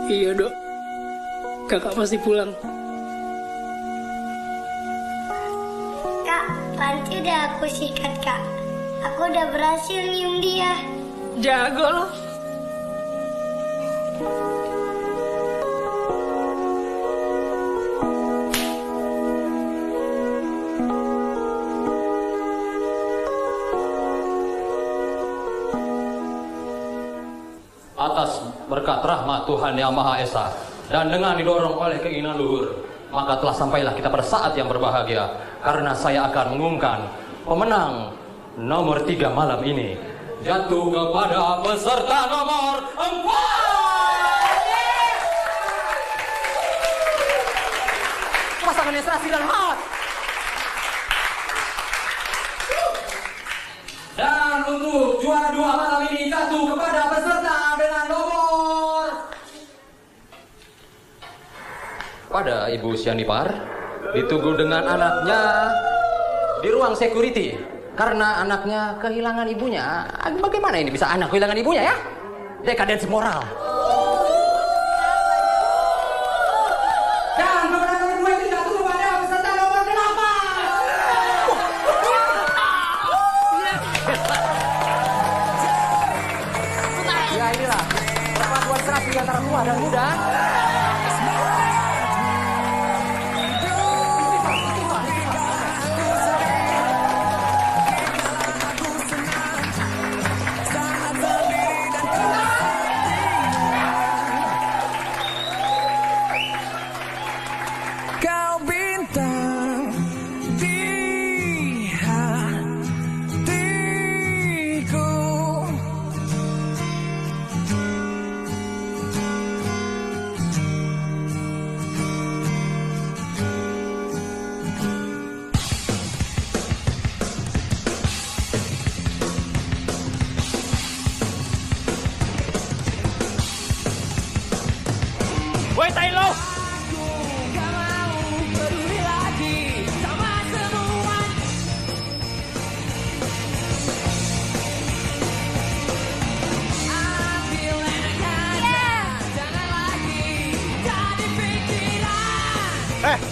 Iya dok, kakak pasti pulang. Kak, Ranti udah aku sikat kak. Aku udah berhasil nyium dia. Jago loh. Atas berkat rahmat Tuhan Yang Maha Esa dan dengan didorong oleh keinginan luhur, maka telah sampailah kita pada saat yang berbahagia, karena saya akan mengumumkan pemenang nomor 3 malam ini jatuh kepada peserta nomor 4. Pasangan Serasi dan Mat. Dan untuk juara 2 malam ini jatuh kepada peserta dengan nomor pada Ibu Sianipar, ditunggu dengan anaknya di ruang security karena anaknya kehilangan ibunya. Bagaimana ini bisa anak kehilangan ibunya ya? Dekadensi moral. Dan pemenang nomor 2 itu jatuh kepada peserta nomor 8. Ya inilah perpaduan serasi antara tua dan muda.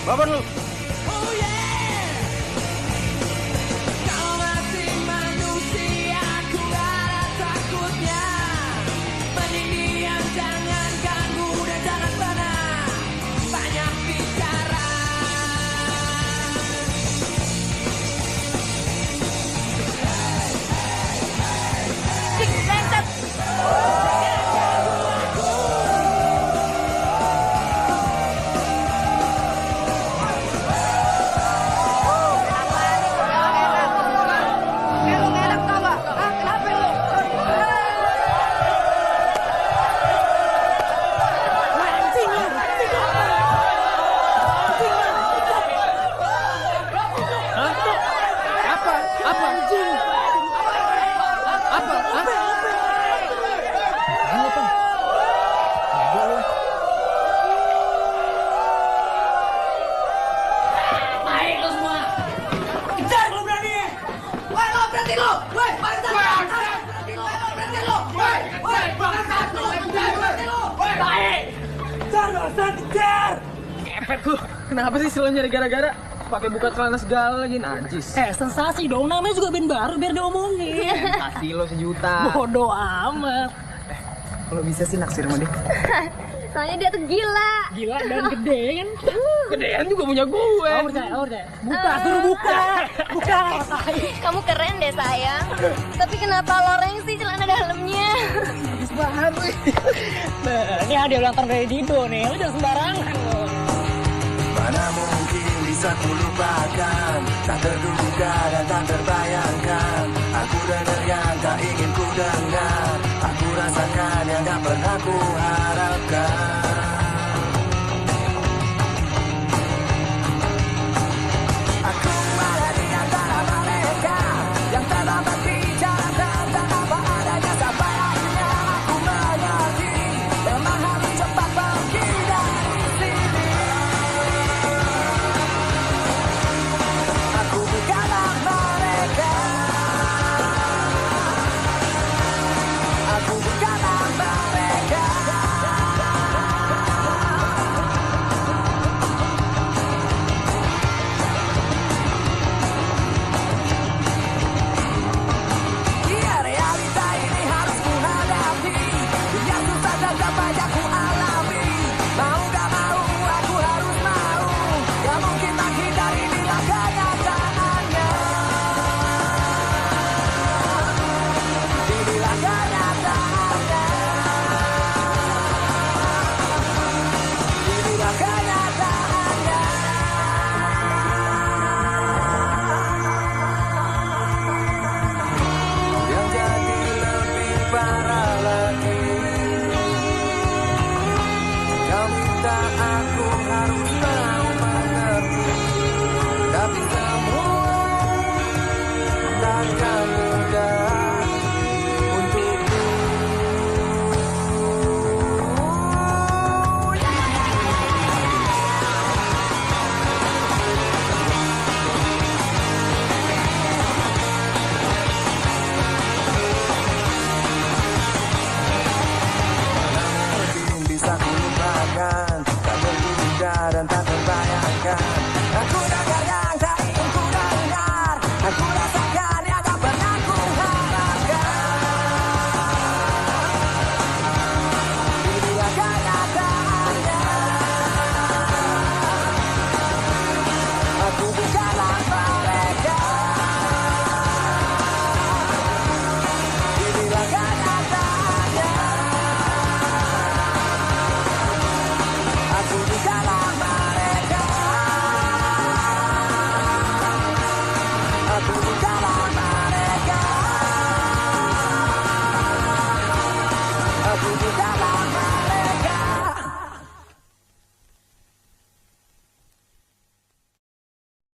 Baper lu. Kau masih manusia, aku gak ada takutnya. Mending diam, jangan ganggu dan jangan pernah banyak bicara. Baik lo semua. Kejar kalau berani. Woi lo berhenti lo. Woi berhenti lo. Berhenti lo. Berhenti lo. Woi berhenti lo. Baik. Kejar Hasan, kejar. Kepet lu. Kenapa sih selalu nyari gara-gara? Pakai buka celana segala lagi najis. Sensasi dong, namanya juga band baru biar diomongin. Kasih lo 1 juta. Bodoh amat. Kalau bisa sih naksir sama dia. Soalnya dia tuh gila. Gila dan gede kan? Gedean juga punya gue. Oh percaya. Buka, suruh buka. Buka. Kamu keren deh sayang. Tapi kenapa loreng sih celana dalamnya? Bagus banget wih. Nah, ini hadiah ulang tahun dari Dido nih, lu jangan sembarangan lo. Mana mungkin bisa kulupakan, tak terduga dan tak terbayangkan. Aku dengar yang tak ingin ku dengar, aku rasakan yang tak pernah ku harapkan. Aku ada di antara mereka yang terlambat bicara tentang apa adanya. Sampai akhirnya aku mengerti, memang harus cepat pergi dari sini. Aku bukanlah mereka. Aku bukanlah mereka. Iya, realita ini harus ku hadapi. Yang susah dan tak banyak ku alami. Mau gak mau, aku harus mau. Gak mungkin menghindari bila kenyataannya. Inilah kenyataannya. Inilah kenyataannya. Yang jadi lebih parah lagi, kau minta aku harus mau mengerti, tapi semua takkan mudah untukku. Mungkin bisa ku lupakan, tak terduga dan tak terbayangkan. Aku dengar yang tak ingin ku dengar, aku rasakan yang tak pernah ku harapkan. Inilah kenyataannya. Aku bukanlah mereka. Inilah kenyataannya. Aku bukanlah mereka. Aku bukanlah mereka. Aku bukanlah